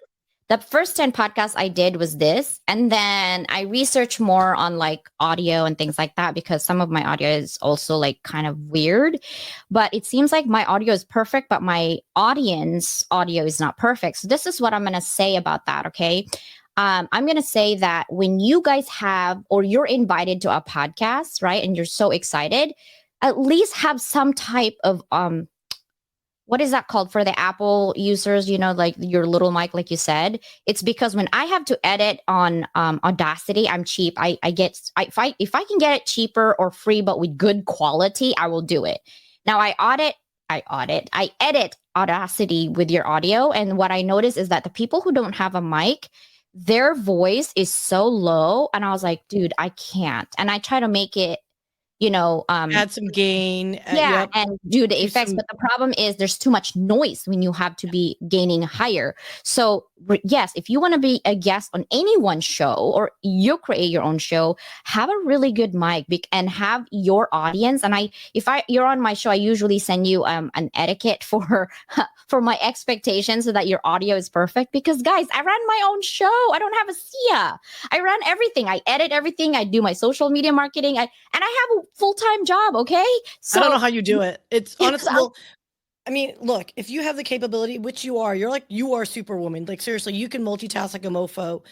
Speaker 1: The first 10 podcasts I did was this. And then I researched more on like audio and things like that, because some of my audio is also like kind of weird. But it seems like my audio is perfect, but my audience audio is not perfect. So this is what I'm going to say about that. Okay. I'm going to say that when you guys have, or you're invited to a podcast, right? And you're so excited, at least have some type of, what is that called for the Apple users? Like your little mic, like you said. It's because when I have to edit on Audacity, I'm cheap. If I can get it cheaper or free, but with good quality, I will do it. Now I edit Audacity with your audio, and what I notice is that the people who don't have a mic, their voice is so low, and I was like, dude, I can't. And I try to make it,
Speaker 2: Add some gain.
Speaker 1: yeah,
Speaker 2: Yep.
Speaker 1: and do the
Speaker 2: Do
Speaker 1: effects.
Speaker 2: some.
Speaker 1: But the problem is there's too much noise when you have to be gaining higher. So yes, if you want to be a guest on anyone's show or you create your own show, have a really good mic and have your audience. And if you're on my show, I usually send you an etiquette for for my expectations so that your audio is perfect. Because guys, I run my own show. I don't have a Syya. I run everything. I edit everything. I do my social media marketing. And I have a full-time job, okay?
Speaker 2: I don't know
Speaker 1: So
Speaker 2: how you do it. It's
Speaker 1: yes,
Speaker 2: honestly, well, I mean, look, if you have the capability, which you are, you are superwoman. Like seriously, you can multitask like a mofo.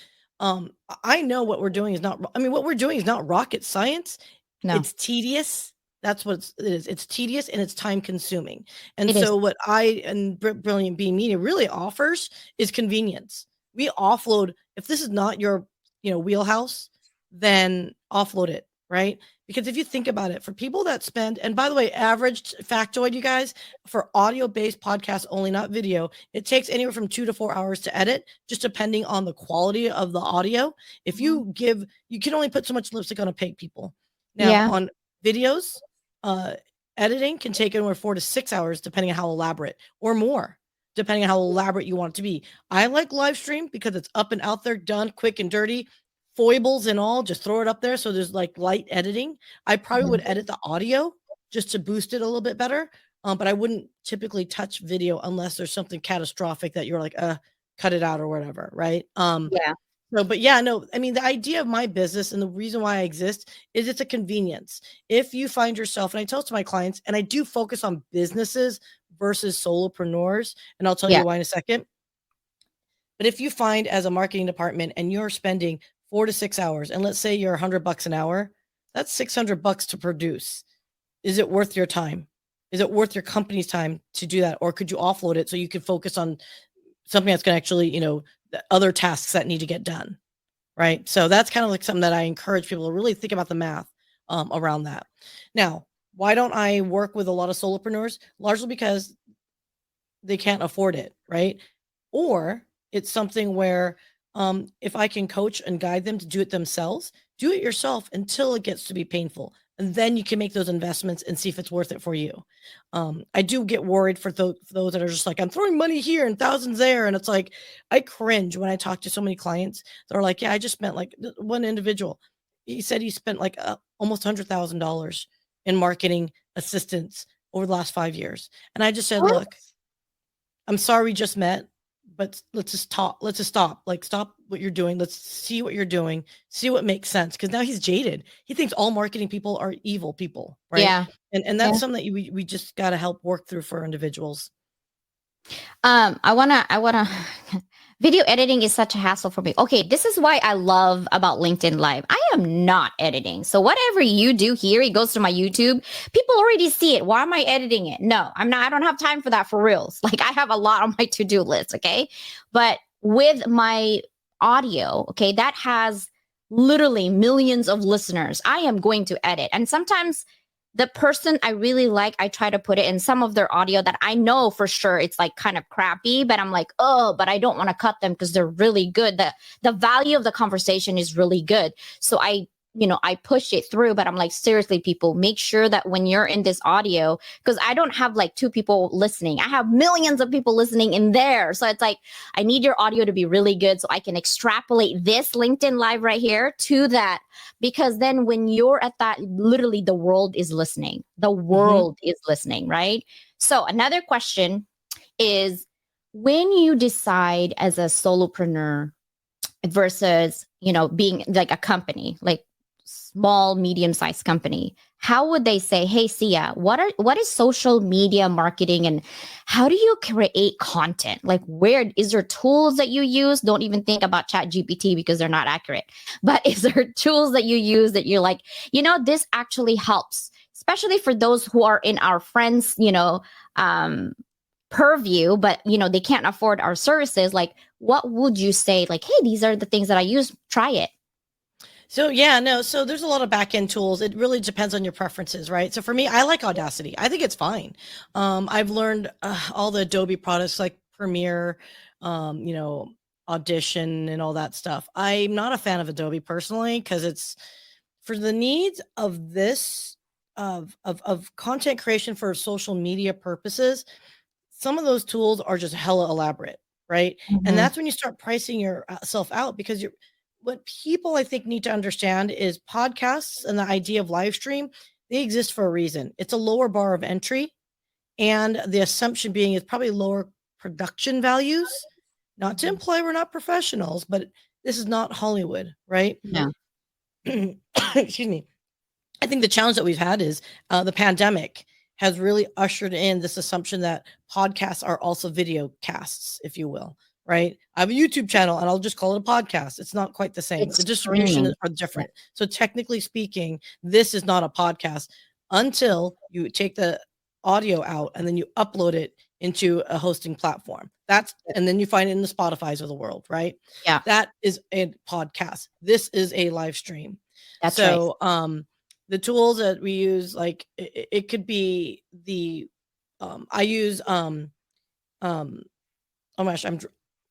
Speaker 2: I know what we're doing is not. I mean, what we're doing is not rocket science.
Speaker 1: no,
Speaker 2: It's tedious. That's what it is. It's tedious and it's time consuming. And
Speaker 1: it is.
Speaker 2: so, what I and Brilliant Bean Media really offers is convenience. We offload. If this is not your, wheelhouse, then offload it, right? Because if you think about it, for people that spend, and by the way, average factoid, you guys, for audio-based podcasts only, not video, it takes anywhere from 2 to 4 hours to edit, just depending on the quality of the audio. If you can only put so much lipstick on a pig, people. Now,
Speaker 1: Yeah.
Speaker 2: on videos, editing can take anywhere 4 to 6 hours, depending on how elaborate, or more, depending on how elaborate you want it to be. I like live stream because it's up and out there, done quick and dirty, foibles and all, just throw it up there. So there's like light editing. I probably would edit the audio just to boost it a little bit better. But I wouldn't typically touch video unless there's something catastrophic that you're like, cut it out or whatever. Right.
Speaker 1: Yeah.
Speaker 2: So, but yeah, no, I mean, the idea of my business and the reason why I exist is it's a convenience. If you find yourself, and I tell it to my clients, and I do focus on businesses versus solopreneurs, and I'll tell
Speaker 1: Yeah.
Speaker 2: you why in a second. But if you find as a marketing department and you're spending 4 to 6 hours, and let's say you're $100 an hour, that's $600 to produce. Is it worth your time? Is it worth your company's time to do that? Or could you offload it so you could focus on something that's going to actually, the other tasks that need to get done? Right. So that's kind of like something that I encourage people to really think about the math around that. Now, why don't I work with a lot of solopreneurs? Largely because they can't afford it, right? Or it's something where if I can coach and guide them to do it themselves, do it yourself until it gets to be painful. And then you can make those investments and see if it's worth it for you. I do get worried for those that are just like, I'm throwing money here and thousands there. And it's like, I cringe when I talk to so many clients that are like, yeah, I just spent like one individual. He said he spent like almost $100,000 in marketing assistance over the last 5 years. And I just said,
Speaker 1: What?
Speaker 2: look, I'm sorry we just met, but let's just talk. Let's just stop. Like, stop what you're doing. Let's see what you're doing. See what makes sense. Because now he's jaded. He thinks all marketing people are evil people, right?
Speaker 1: Yeah.
Speaker 2: And that's something that we just got to help work through for individuals.
Speaker 1: I wanna video editing is such a hassle for me. Okay, this is why I love about LinkedIn Live. I am not editing. So whatever you do here, it goes to my YouTube. People already see it. Why am I editing it? No, I'm not. I don't have time for that for reals. Like I have a lot on my to-do list, okay? But with my audio, okay, that has literally millions of listeners. I am going to edit. And sometimes the person I really like, I try to put it in some of their audio that I know for sure it's like kind of crappy, but I'm like, oh, but I don't want to cut them because they're really good. The value of the conversation is really good. So I push it through, but I'm like, seriously, people, make sure that when you're in this audio, because I don't have like 2 people listening. I have millions of people listening in there. So it's like, I need your audio to be really good so I can extrapolate this LinkedIn Live right here to that. Because then when you're at that, literally the world is listening. The world is listening, right? So another question is, when you decide as a solopreneur versus, being like a company, like small, medium-sized company, how would they say, "Hey, Sia, what is social media marketing and how do you create content? Like, where is there tools that you use? Don't even think about Chat GPT because they're not accurate. But is there tools that you use that you're like, this actually helps, especially for those who are in our friends, purview, but they can't afford our services. Like, what would you say? Like, hey, these are the things that I use. Try it."
Speaker 2: So yeah, no. So there's a lot of back end tools. It really depends on your preferences, right? So for me, I like Audacity. I think it's fine. I've learned all the Adobe products like Premiere, you know, Audition, and all that stuff. I'm not a fan of Adobe personally because it's for the needs of this of content creation for social media purposes. Some of those tools are just hella elaborate, right? And
Speaker 1: Mhm.
Speaker 2: that's when you start pricing yourself out because you're what people I think need to understand is podcasts and the idea of live stream, they exist for a reason. It's a lower bar of entry, and the assumption being is probably lower production values. Not to
Speaker 1: Mhm.
Speaker 2: imply we're not professionals, but this is not Hollywood, right?
Speaker 1: Yeah.
Speaker 2: Excuse me. I think the challenge that we've had is the pandemic has really ushered in this assumption that podcasts are also video casts, if you will, right? I have a YouTube channel and I'll just call it a podcast. It's not quite the same.
Speaker 1: It's
Speaker 2: The distribution
Speaker 1: streaming.
Speaker 2: are different. So technically speaking, this is not a podcast until you take the audio out and then you upload it into a hosting platform. And then you find it in the Spotify's of the world, right?
Speaker 1: Yeah,
Speaker 2: That is a podcast. This is a live stream.
Speaker 1: that's right.
Speaker 2: So, the tools that we use, like it could be I use um oh my gosh,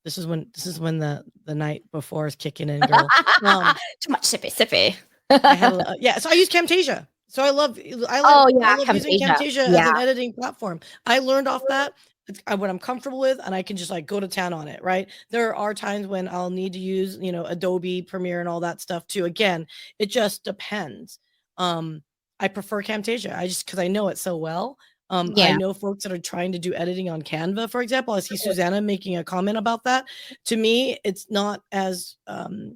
Speaker 2: this is when the night before is kicking in, girl.
Speaker 1: Too much sippy.
Speaker 2: I have yeah, so I use Camtasia. So
Speaker 1: Oh
Speaker 2: I
Speaker 1: yeah,
Speaker 2: love using
Speaker 1: Camtasia.
Speaker 2: Camtasia as
Speaker 1: Yeah.
Speaker 2: an editing platform. I learned off that. It's what I'm comfortable with, and I can just like go to town on it, right? There are times when I'll need to use, Adobe Premiere and all that stuff too. Again, it just depends. I prefer Camtasia. I just because I know it so well. I
Speaker 1: Yeah.
Speaker 2: know folks that are trying to do editing on Canva, for example. I see Susanna making a comment about that. To me, it's not as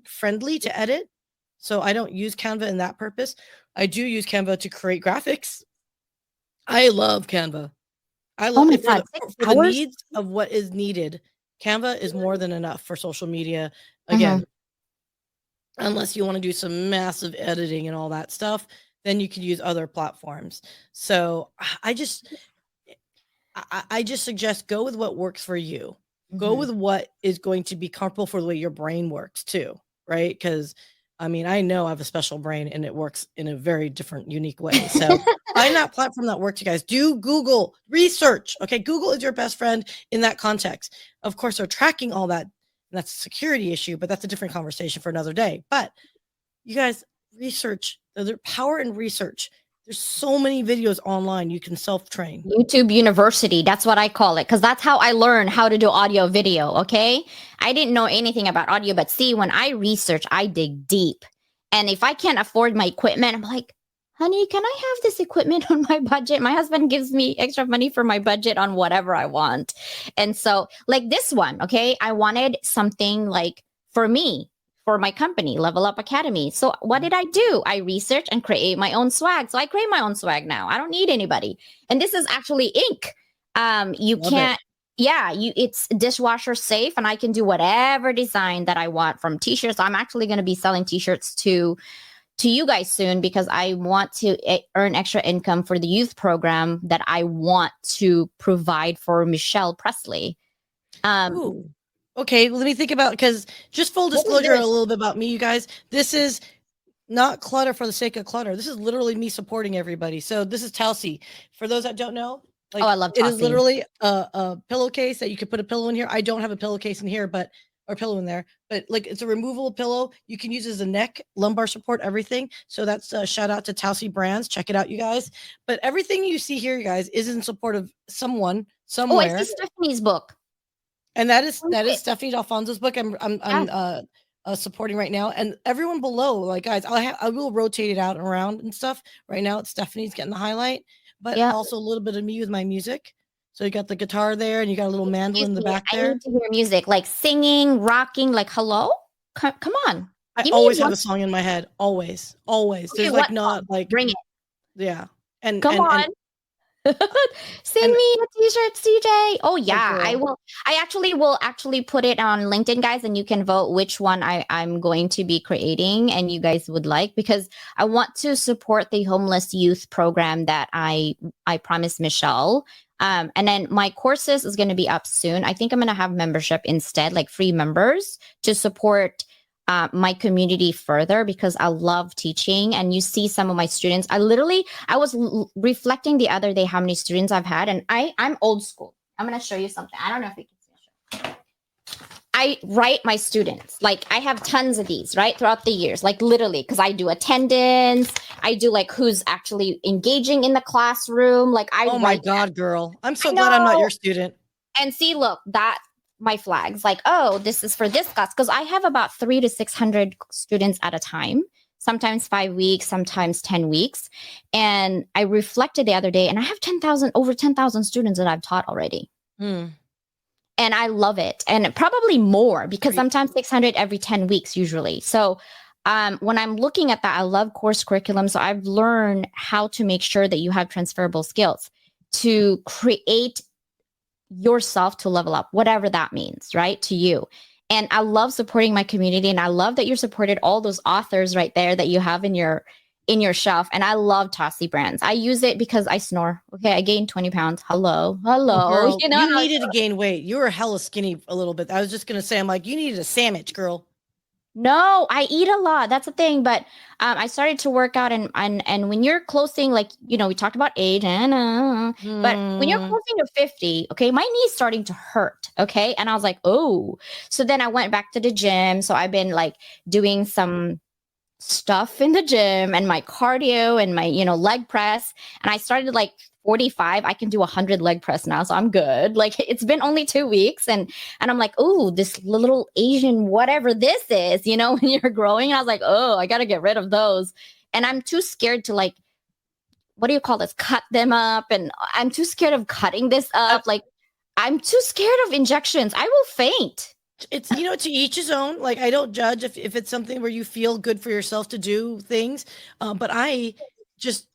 Speaker 2: friendly to edit, so I don't use Canva in that purpose. I do use Canva to create graphics. I love Canva. I
Speaker 1: Oh
Speaker 2: love
Speaker 1: my
Speaker 2: it for
Speaker 1: God,
Speaker 2: the
Speaker 1: 6 hours?
Speaker 2: needs of what is needed. Canva is more than enough for social media.
Speaker 1: Mhm.
Speaker 2: Again, unless you want to do some massive editing and all that stuff, then you can use other platforms. So I just suggest go with what works for you. Go
Speaker 1: Mhm.
Speaker 2: with what is going to be comfortable for the way your brain works too, right? Because I mean, I know I have a special brain and it works in a very different, unique way. So find that platform that works, you guys. Do Google research. Okay. Google is your best friend in that context. Of course, they're tracking all that. And that's a security issue, but that's a different conversation for another day. But you guys research. There's power in research. There's so many videos online you can self-train.
Speaker 1: YouTube University, that's what I call it, because that's how I learned how to do audio video. Okay. I didn't know anything about audio, but see, when I research, I dig deep. And if I can't afford my equipment, I'm like, honey, can I have this equipment on my budget? My husband gives me extra money for my budget on whatever I want. And so, like this one, okay, I wanted something like for me, for my company, Level Up Academy. So what did I do? I research and create my own swag. So I create my own swag now. I don't need anybody. And this is actually ink. You
Speaker 2: Love it.
Speaker 1: can't. Yeah, it's dishwasher safe, and I can do whatever design that I want from t-shirts. I'm actually going to be selling t-shirts to you guys soon because I want to earn extra income for the youth program that I want to provide for Michelle Presley.
Speaker 2: Ooh. Okay, let me think about because just full
Speaker 1: What is
Speaker 2: disclosure a
Speaker 1: this?
Speaker 2: little bit about me, you guys. This is not clutter for the sake of clutter. This is literally me supporting everybody. So this is Telsey. For those that don't know,
Speaker 1: Oh,
Speaker 2: like
Speaker 1: I love
Speaker 2: it is
Speaker 1: Tossie.
Speaker 2: literally a pillowcase that you could put a pillow in here. I don't have a pillowcase in here, but or pillow in there, but like it's a removable pillow. You can use as a neck, lumbar support, everything. So that's a shout out to Telsey Brands. Check it out, you guys. But everything you see here, you guys, is in support of someone
Speaker 1: Oh, I see
Speaker 2: somewhere.
Speaker 1: Stephanie's book.
Speaker 2: And that is
Speaker 1: Oh,
Speaker 2: Stephanie Alfonso's book.
Speaker 1: yeah,
Speaker 2: Supporting right now, and everyone below, like guys, I will rotate it out and around and stuff. Right now, it's Stephanie's getting the highlight, but
Speaker 1: yeah.
Speaker 2: also a little bit of me with my music. So you got the guitar there, and you got a little mandolin
Speaker 1: Excuse
Speaker 2: in the
Speaker 1: me.
Speaker 2: back
Speaker 1: I
Speaker 2: there.
Speaker 1: need to hear music, like singing, rocking, like hello. Come on.
Speaker 2: I
Speaker 1: Give me
Speaker 2: always have
Speaker 1: one.
Speaker 2: a song in my head. Always, always.
Speaker 1: Okay,
Speaker 2: There's like
Speaker 1: what song?
Speaker 2: not like,
Speaker 1: Bring it.
Speaker 2: yeah. And
Speaker 1: Come on. Send
Speaker 2: and
Speaker 1: me a t-shirt, CJ. Oh
Speaker 2: oh
Speaker 1: yeah, I
Speaker 2: girl.
Speaker 1: will. I actually will actually put it on LinkedIn, guys, and you can vote which one I'm going to be creating and you guys would like, because I want to support the homeless youth program that I promised Michelle. And then my courses is going to be up soon. I think I'm going to have membership instead, like free members to support my community further, because I love teaching. And you see some of my students. I was reflecting the other day how many students I've had, and I'm old school. I'm gonna show you something. I don't know if you can see. I write my students. Like I have tons of these, right, throughout the years, like literally, because I do attendance. I do like who's actually engaging in the classroom. Like I
Speaker 2: Oh my
Speaker 1: write that.
Speaker 2: God, girl. I'm so
Speaker 1: I
Speaker 2: glad I'm not your
Speaker 1: know.
Speaker 2: student.
Speaker 1: And see, look, that my flags, like, oh, this is for this class, because I have about 300 to 600 students at a time, sometimes 5 weeks, sometimes 10 weeks. And I reflected the other day, and I have over 10,000 students that I've taught already.
Speaker 2: Hmm.
Speaker 1: And I love it. And probably more, because
Speaker 2: Pretty-
Speaker 1: sometimes 600 every 10 weeks, usually. So when I'm looking at that, I love course curriculum. So I've learned how to make sure that you have transferable skills to create yourself to level up, whatever that means, right? To you. And I love supporting my community. And I love that you're supported all those authors right there that you have in your shelf. And I love Tossie brands. I use it because I snore. Okay. I gained 20 pounds. Hello.
Speaker 2: Oh,
Speaker 1: Hello.
Speaker 2: girl,
Speaker 1: You know,
Speaker 2: you needed to gain weight. You were hella skinny a little bit. I was just gonna say, I'm like, you needed a sandwich, girl.
Speaker 1: no, I eat a lot. That's the thing. But I started to work out, and when you're closing, like, we talked about age, but when you're
Speaker 2: Mm.
Speaker 1: closing to 50, okay, my knee's starting to hurt. Okay. And I was like, oh. So then I went back to the gym. So I've been like doing some stuff in the gym and my cardio and my, leg press. And I started like 45. I can do 100 leg press now. So I'm good. Like it's been only 2 weeks. And I'm like, oh, this little Asian, whatever this is, when you're growing. And I was like, oh, I got to get rid of those. And I'm too scared to, like, what do you call this? Cut them up. And I'm too scared of cutting this up. Like I'm too scared of injections. I will faint.
Speaker 2: It's, to each his own. Like, I don't judge if it's something where you feel good for yourself to do things. But just,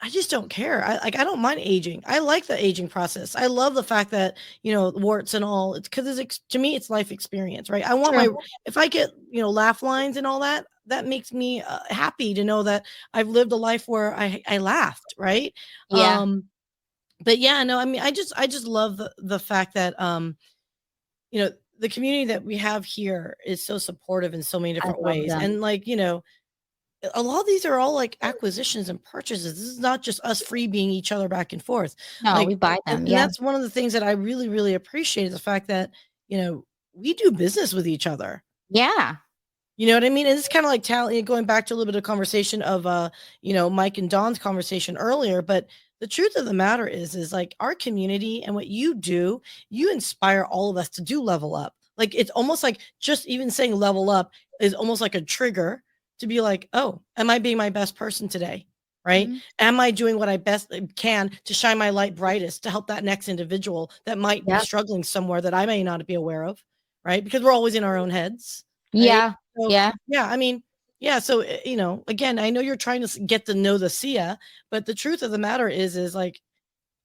Speaker 2: I just don't care. I don't mind aging. I like the aging process. I love the fact that, warts and all, it's because to me, it's life experience, right? I want
Speaker 1: True.
Speaker 2: if I get, laugh lines and all that, that makes me happy to know that I've lived a life where I laughed, right?
Speaker 1: Yeah.
Speaker 2: But yeah, no, I mean, I just love the fact that, the community that we have here is so supportive in so many
Speaker 1: I
Speaker 2: different
Speaker 1: love
Speaker 2: ways.
Speaker 1: them.
Speaker 2: And like, a lot of these are all like acquisitions and purchases. This is not just us freebieing each other back and forth.
Speaker 1: No, we
Speaker 2: Like,
Speaker 1: buy
Speaker 2: and,
Speaker 1: them.
Speaker 2: and
Speaker 1: Yeah.
Speaker 2: that's one of the things that I really, really appreciate is the fact that, we do business with each other.
Speaker 1: Yeah.
Speaker 2: You know what I mean? And it's kind of like talent, going back to a little bit of conversation of Mike and Don's conversation earlier. But the truth of the matter is like our community and what you do, you inspire all of us to do level up. Like it's almost like just even saying level up is almost like a trigger to be like, oh, am I being my best person today? Right?
Speaker 1: Mhm.
Speaker 2: Am I doing what I best can to shine my light brightest to help that next individual that might be
Speaker 1: Yeah.
Speaker 2: struggling somewhere that I may not be aware of? Right? Because we're always in our own heads. Right?
Speaker 1: Yeah.
Speaker 2: So,
Speaker 1: Yeah.
Speaker 2: yeah, I mean, yeah, so, again, I know you're trying to get to know the Syya, but the truth of the matter is like,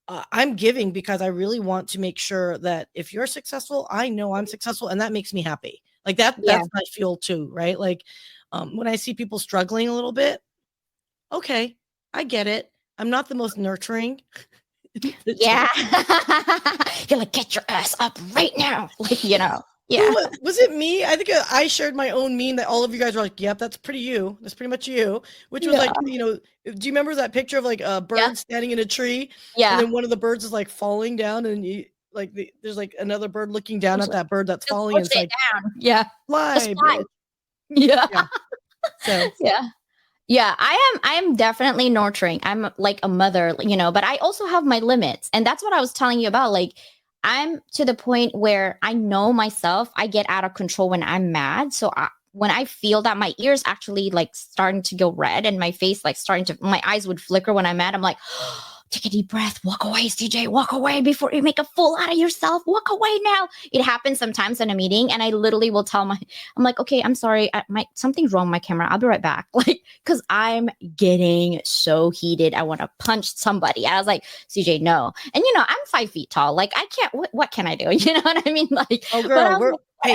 Speaker 2: I'm giving because I really want to make sure that if you're successful, I know I'm successful, and that makes me happy. Like
Speaker 1: Yeah.
Speaker 2: that's my fuel too, right? Like, when I see people struggling a little bit, okay, I get it. I'm not the most nurturing.
Speaker 1: Yeah. You're like, get your ass up right now. Like,
Speaker 2: Who
Speaker 1: Yeah.
Speaker 2: was it me? I think I shared my own meme that all of you guys were like, "Yep, that's pretty you. That's pretty much you." Which was
Speaker 1: Yeah.
Speaker 2: like, do you remember that picture of like a
Speaker 1: Yeah.
Speaker 2: bird standing in a tree, and
Speaker 1: Yeah.
Speaker 2: then one of the birds is like falling down, and there's like another bird looking down
Speaker 1: Push
Speaker 2: at
Speaker 1: it.
Speaker 2: that bird that's
Speaker 1: Just
Speaker 2: falling, and
Speaker 1: push
Speaker 2: it's
Speaker 1: it
Speaker 2: like,
Speaker 1: down. Yeah. Just
Speaker 2: "Fly,
Speaker 1: fly.
Speaker 2: bitch."
Speaker 1: Yeah.
Speaker 2: Yeah. So
Speaker 1: Yeah. Yeah, I am definitely nurturing. I'm like a mother, but I also have my limits. And that's what I was telling you about. Like I'm to the point where I know myself, I get out of control when I'm mad. So when I feel that my ears actually like starting to go red and my face like starting to my eyes would flicker when I'm mad, I'm like, take a deep breath, walk away, CJ, walk away before you make a fool out of yourself. Walk away now. It happens sometimes in a meeting, and I literally will tell I'm like, okay, I'm sorry, something's wrong with my camera. I'll be right back. Like, because I'm getting so heated. I want to punch somebody. I was like, CJ, no. And I'm 5 feet tall. Like, I can't. What can I do? You know what I mean? Like,
Speaker 2: oh,
Speaker 1: but
Speaker 2: girl,
Speaker 1: I was like,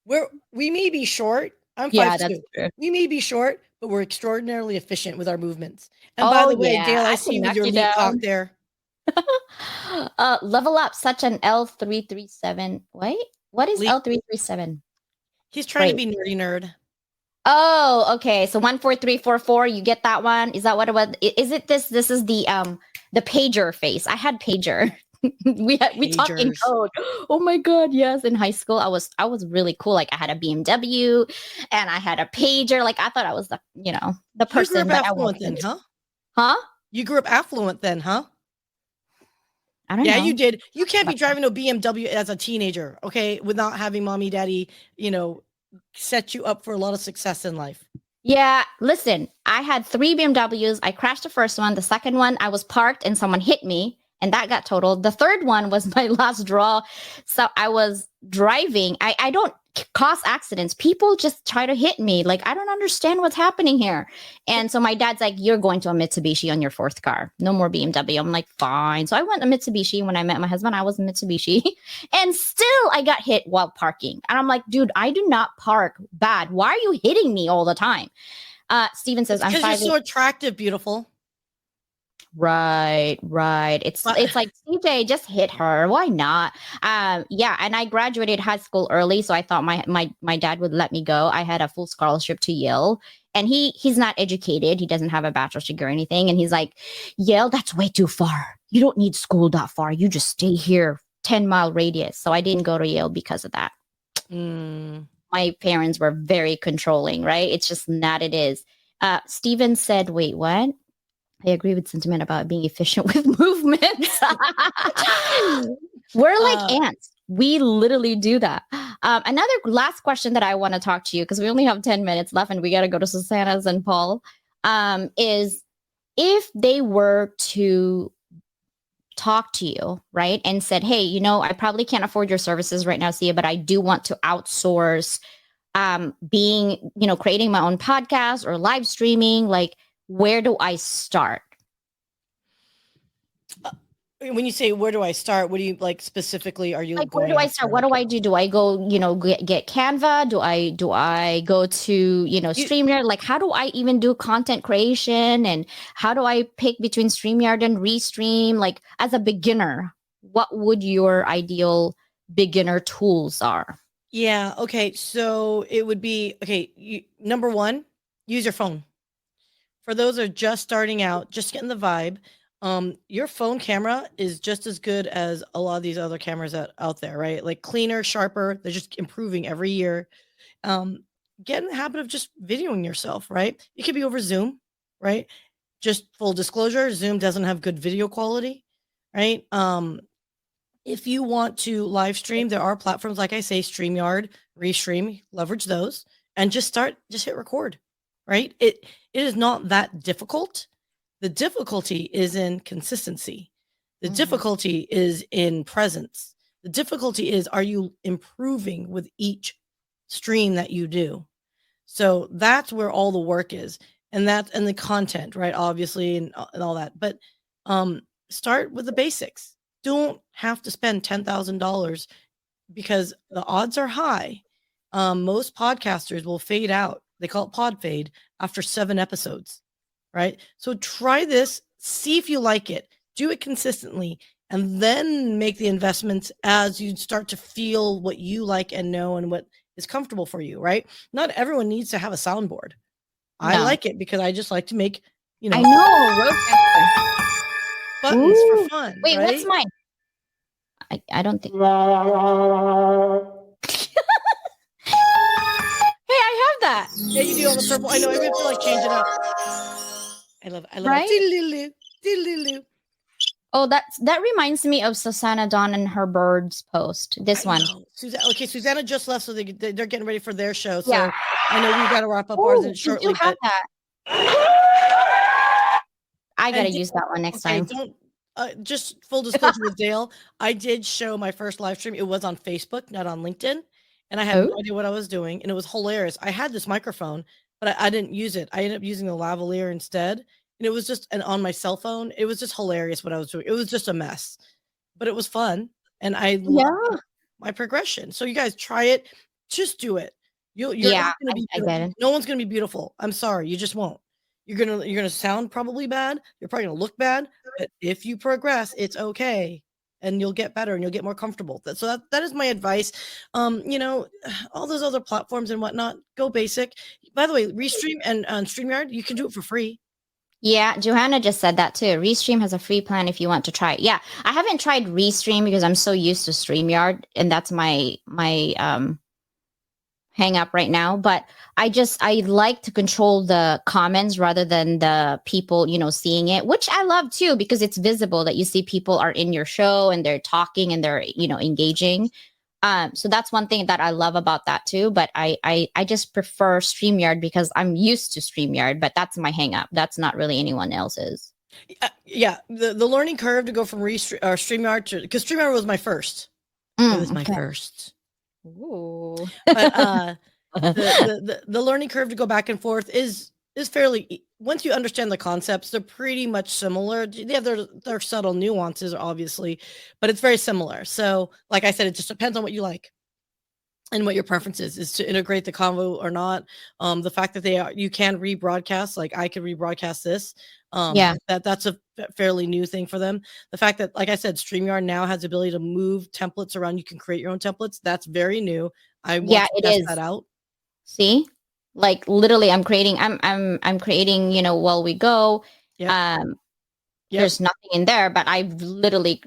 Speaker 1: whatever.
Speaker 2: We may be short. I'm
Speaker 1: Yeah,
Speaker 2: 5'2".
Speaker 1: that's true.
Speaker 2: We may be short, but we're extraordinarily efficient with our movements. And by
Speaker 1: Oh
Speaker 2: the way,
Speaker 1: yeah,
Speaker 2: Gail, I
Speaker 1: I
Speaker 2: see
Speaker 1: can
Speaker 2: you with
Speaker 1: knock
Speaker 2: your
Speaker 1: you
Speaker 2: leap cock
Speaker 1: down.
Speaker 2: there.
Speaker 1: Level up such an L337. Wait, what is L337?
Speaker 2: He's trying to be nerdy nerd.
Speaker 1: Oh, okay. So 14344, you get that one. Is that what it was? Is it this? This is the pager face. I had pager. we talk in code. Oh my god, yes. In high school, I was really cool. Like I had a BMW and I had a pager. Like I thought I was the person.
Speaker 2: You grew up affluent then, huh?
Speaker 1: Huh?
Speaker 2: You grew up affluent then, huh?
Speaker 1: I don't know.
Speaker 2: Yeah, you did. You can't be driving a BMW as a teenager, okay, without having mommy, daddy, set you up for a lot of success in life.
Speaker 1: Yeah, listen, I had 3 BMWs. I crashed the first one. The second one, I was parked and someone hit me and that got totaled. The third one was my last draw. So I was driving. I don't cause accidents. People just try to hit me. Like, I don't understand what's happening here. And so my dad's like, you're going to a Mitsubishi on your 4th car. No more BMW. I'm like, fine. So I went to Mitsubishi. When I met my husband, I was in Mitsubishi. And still I got hit while parking. And I'm like, dude, I do not park bad. Why are you hitting me all the time? Steven says,
Speaker 2: because you're so attractive, beautiful.
Speaker 1: Right. It's like, CJ, just hit her. Why not? Yeah. And I graduated high school early, so I thought my dad would let me go. I had a full scholarship to Yale, and he's not educated. He doesn't have a bachelor's degree or anything. And he's like, Yale, that's way too far. You don't need school that far. You just stay here, 10-mile radius. So I didn't go to Yale because of that. My parents were very controlling, right? It's just not, it is. Steven said, wait, what? I agree with sentiment about being efficient with movements. We're like ants. We literally do that. Another last question that I want to talk to you, because we only have 10 minutes left and we got to go to Susanna's and Paul, is if they were to talk to you, right, and said, hey, I probably can't afford your services right now, Syya, but I do want to outsource creating my own podcast or live streaming, like, where do I start?
Speaker 2: When you say where do I start, what do you like specifically? Are you
Speaker 1: like, where do I start? What do I do? Do I go, get Canva? Do I go to, StreamYard? Like, how do I even do content creation? And how do I pick between StreamYard and Restream? Like, as a beginner, what would your ideal beginner tools are?
Speaker 2: Yeah. Okay. So it would be, number one, use your phone. For those that are just starting out, just getting the vibe, your phone camera is just as good as a lot of these other cameras out there, right? Like cleaner, sharper. They're just improving every year. Get in the habit of just videoing yourself, right? It could be over Zoom, right? Just full disclosure, Zoom doesn't have good video quality, right? If you want to live stream, there are platforms, like I say, StreamYard, Restream, leverage those, and just hit record, right? It is not that difficult. The difficulty is in consistency. The difficulty is in presence. The difficulty is, are you improving with each stream that you do? So that's where all the work is. And the content, right? Obviously, and all that. But start with the basics. Don't have to spend $10,000 because the odds are high. Most podcasters will fade out. They call it pod fade after 7 episodes, right? So try this, see if you like it, do it consistently, and then make the investments as you start to feel what you like and know and what is comfortable for you, right? Not everyone needs to have a soundboard. No. I like it because I just like to make,
Speaker 1: I know,
Speaker 2: buttons for fun.
Speaker 1: Wait,
Speaker 2: right?
Speaker 1: What's mine? I don't think. Hey, I have that.
Speaker 2: Yeah, you do on the purple. I know. I have to like change it up. I love it.
Speaker 1: Right?
Speaker 2: It.
Speaker 1: Oh, that reminds me of Susanna Dawn and her birds post. This one.
Speaker 2: Susanna just left, so they're getting ready for their show. So yeah. I know we've got to wrap up ours shortly.
Speaker 1: That. I gotta
Speaker 2: And
Speaker 1: use that one next
Speaker 2: okay,
Speaker 1: time.
Speaker 2: don't just full disclosure with Dale, I did show my first live stream. It was on Facebook, not on LinkedIn, and I had no
Speaker 1: Oh,
Speaker 2: idea what I was doing, and it was hilarious. I had this microphone, but I didn't use it. I ended up using the lavalier instead, and it was just and on my cell phone. It was just hilarious what I was doing. It was just a mess, but it was fun, and I loved
Speaker 1: yeah.
Speaker 2: my progression. So you guys try it. Just do it. You're
Speaker 1: Yeah,
Speaker 2: not gonna be
Speaker 1: I get
Speaker 2: beautiful.
Speaker 1: it.
Speaker 2: No one's gonna be beautiful. I'm sorry, you just won't. You're gonna sound probably bad. You're probably gonna look bad, but if you progress, it's okay, and you'll get better and you'll get more comfortable. That is my advice. You know, all those other platforms and whatnot, go basic. By the way, Restream and StreamYard, you can do it for free.
Speaker 1: Yeah, Johanna just said that too. Restream has a free plan if you want to try it. Yeah, I haven't tried Restream because I'm so used to StreamYard, and that's my hang up right now. But I like to control the comments rather than the people, seeing it, which I love too, because it's visible that you see people are in your show and they're talking and they're, engaging. So that's one thing that I love about that too. But I just prefer StreamYard because I'm used to StreamYard, but that's my hang up. That's not really anyone else's.
Speaker 2: Yeah, the learning curve to go from StreamYard to because StreamYard was my first. It was my
Speaker 1: Okay.
Speaker 2: first.
Speaker 1: Ooh.
Speaker 2: But the learning curve to go back and forth is fairly once you understand the concepts, they're pretty much similar. They have their subtle nuances, obviously, but it's very similar. So, like I said, it just depends on what you like and what your preference is to integrate the convo or not. The fact that you can rebroadcast, like I could rebroadcast this.
Speaker 1: Yeah.
Speaker 2: That's a fairly new thing for them. The fact that, like I said, StreamYard now has the ability to move templates around. You can create your own templates. That's very new. I want
Speaker 1: Yeah,
Speaker 2: to
Speaker 1: it
Speaker 2: test that
Speaker 1: is.
Speaker 2: out.
Speaker 1: See? Like literally I'm creating, while we go.
Speaker 2: Yep.
Speaker 1: Um
Speaker 2: Yep.
Speaker 1: there's nothing in there, but I've literally,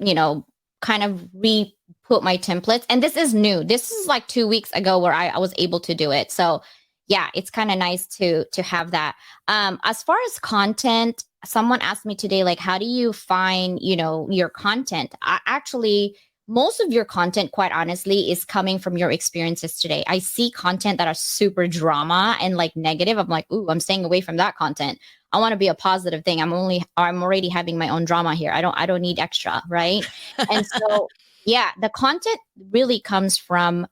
Speaker 1: kind of re-put my templates. And this is new. This is like 2 weeks ago where I was able to do it. So yeah, it's kind of nice to have that. As far as content, someone asked me today, like, how do you find, your content? I actually most of your content, quite honestly, is coming from your experiences today. I see content that are super drama and like negative. I'm like, ooh, I'm staying away from that content. I want to be a positive thing. I'm already having my own drama here. I don't need extra, right? And so yeah, the content really comes from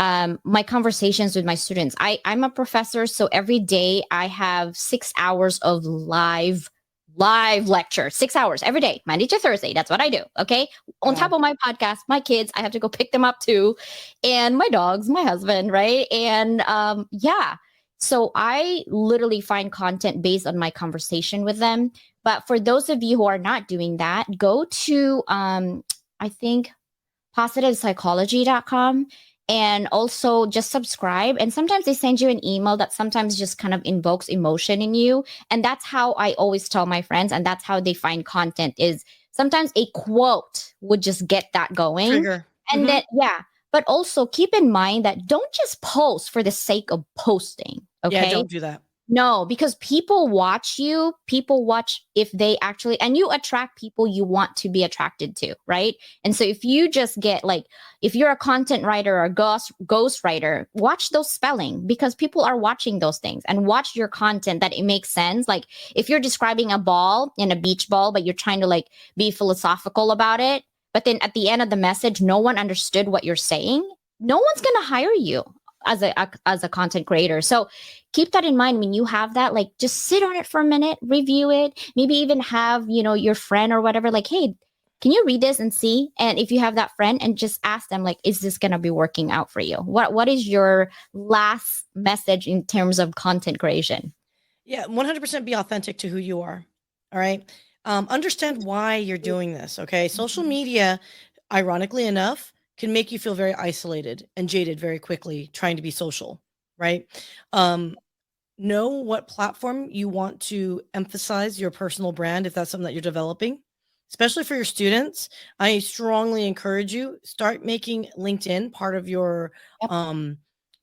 Speaker 1: my conversations with my students. I'm a professor, so every day I have 6 hours of live lecture, 6 hours every day, Monday to Thursday. That's what I do. Okay. On top
Speaker 2: Wow.
Speaker 1: of my podcast, my kids, I have to go pick them up too. And my dogs, my husband, right? And yeah. So I literally find content based on my conversation with them. But for those of you who are not doing that, go to I think positivepsychology.com and also just subscribe. And sometimes they send you an email that sometimes just kind of invokes emotion in you. And that's how I always tell my friends, and that's how they find content is sometimes a quote would just get that going.
Speaker 2: Trigger.
Speaker 1: And
Speaker 2: Hmm.
Speaker 1: then, yeah. But also keep in mind that don't just post for the sake of posting.
Speaker 2: Yeah,
Speaker 1: Okay.
Speaker 2: don't do that.
Speaker 1: No, because people watch you. People watch if they actually, and you attract people you want to be attracted to, right? And so if you just get like, if you're a content writer or a ghost writer, watch those spelling because people are watching those things and watch your content that it makes sense. Like if you're describing a ball in a beach ball, but you're trying to like be philosophical about it, but then at the end of the message, no one understood what you're saying. No one's gonna hire you as a content creator. So keep that in mind when you have that. Like just sit on it for a minute, review it, maybe even have your friend or whatever like, hey, can you read this and see? And if you have that friend, and just ask them like, is this going to be working out for you? What is your last message in terms of content creation?
Speaker 2: Yeah, 100% be authentic to who you are. All right. Understand why you're doing this. Okay. Social media, ironically enough, can make you feel very isolated and jaded very quickly trying to be social. Right. Um, know what platform you want to emphasize your personal brand if that's something that you're developing, especially for your students. I strongly encourage you start making LinkedIn part of
Speaker 1: Yep.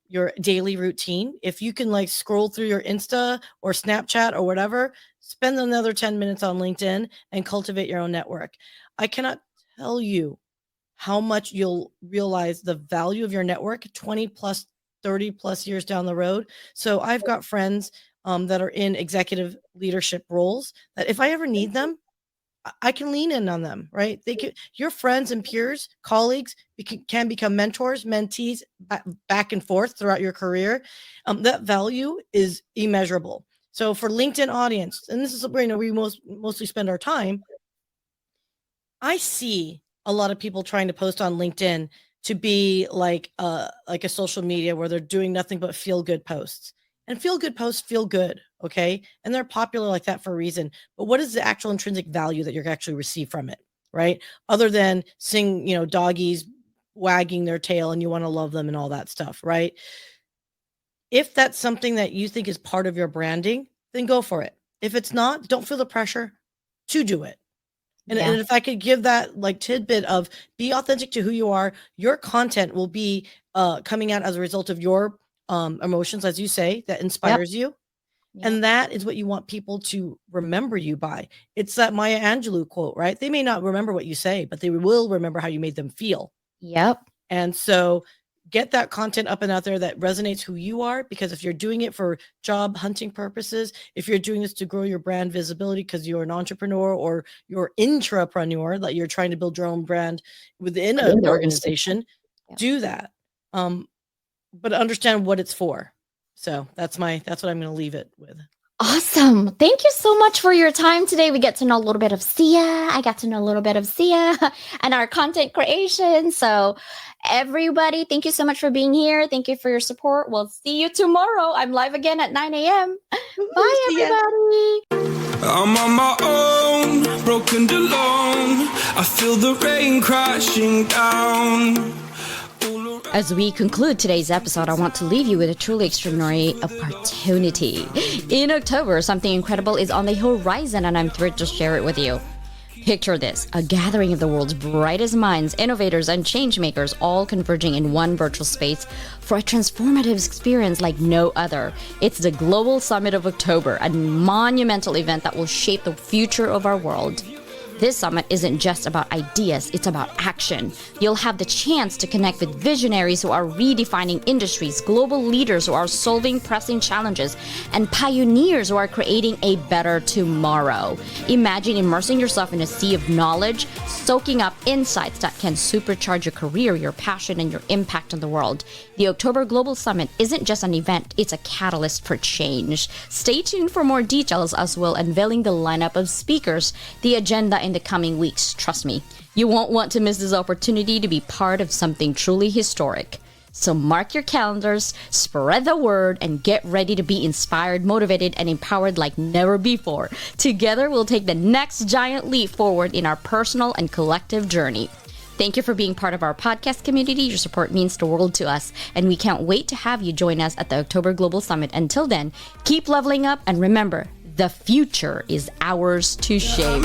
Speaker 2: your daily routine. If you can like scroll through your Insta or Snapchat or whatever, spend another 10 minutes on LinkedIn and cultivate your own network. I cannot tell you how much you'll realize the value of your network 20 plus 30 plus years down the road. So I've got friends that are in executive leadership roles that if I ever need them, I can lean in on them, right? Your friends and peers, colleagues can become mentors, mentees, back and forth throughout your career. That value is immeasurable. So for LinkedIn audience, and this is where we mostly spend our time, I see a lot of people trying to post on LinkedIn to be like a social media where they're doing nothing but feel good posts. And feel good posts feel good, okay? And they're popular like that for a reason. But what is the actual intrinsic value that you're actually receive from it, right? Other than seeing, doggies wagging their tail and you want to love them and all that stuff, right? If that's something that you think is part of your branding, then go for it. If it's not, don't feel the pressure to do it. And if I could give that like tidbit of be authentic to who you are, your content will be coming out as a result of your emotions, as you say, that inspires you. And that is what you want people to remember you by. It's that Maya Angelou quote, right? They may not remember what you say, but they will remember how you made them feel.
Speaker 1: Yep.
Speaker 2: And so get that content up and out there that resonates who you are, because if you're doing it for job hunting purposes, if you're doing this to grow your brand visibility because you're an entrepreneur or you're intrapreneur, that you're trying to build your own brand within an organization, do that. But understand what it's for. So that's what I'm going to leave it with.
Speaker 1: Awesome. Thank you so much for your time today. We get to know a little bit of Syya. I got to know a little bit of Syya and our content creation. So everybody, thank you so much for being here. Thank you for your support. We'll see you tomorrow. I'm live again at 9 a.m. Bye, everybody.
Speaker 3: I'm on my own, broken and alone. I feel the rain crashing down.
Speaker 1: As we conclude today's episode, I want to leave you with a truly extraordinary opportunity. In October, something incredible is on the horizon, and I'm thrilled to share it with you. Picture this, a gathering of the world's brightest minds, innovators, and changemakers all converging in one virtual space for a transformative experience like no other. It's the Global Summit of October, a monumental event that will shape the future of our world. This summit isn't just about ideas, it's about action. You'll have the chance to connect with visionaries who are redefining industries, global leaders who are solving pressing challenges, and pioneers who are creating a better tomorrow. Imagine immersing yourself in a sea of knowledge, soaking up insights that can supercharge your career, your passion, and your impact on the world. The October Global Summit isn't just an event, it's a catalyst for change. Stay tuned for more details as we'll unveiling the lineup of speakers, the agenda in the coming weeks. Trust me, you won't want to miss this opportunity to be part of something truly historic. So mark your calendars, spread the word, and get ready to be inspired, motivated, and empowered like never before. Together, we'll take the next giant leap forward in our personal and collective journey. Thank you for being part of our podcast community. Your support means the world to us, and we can't wait to have you join us at the October Global Summit. Until then, keep leveling up, and remember, the future is ours to shape.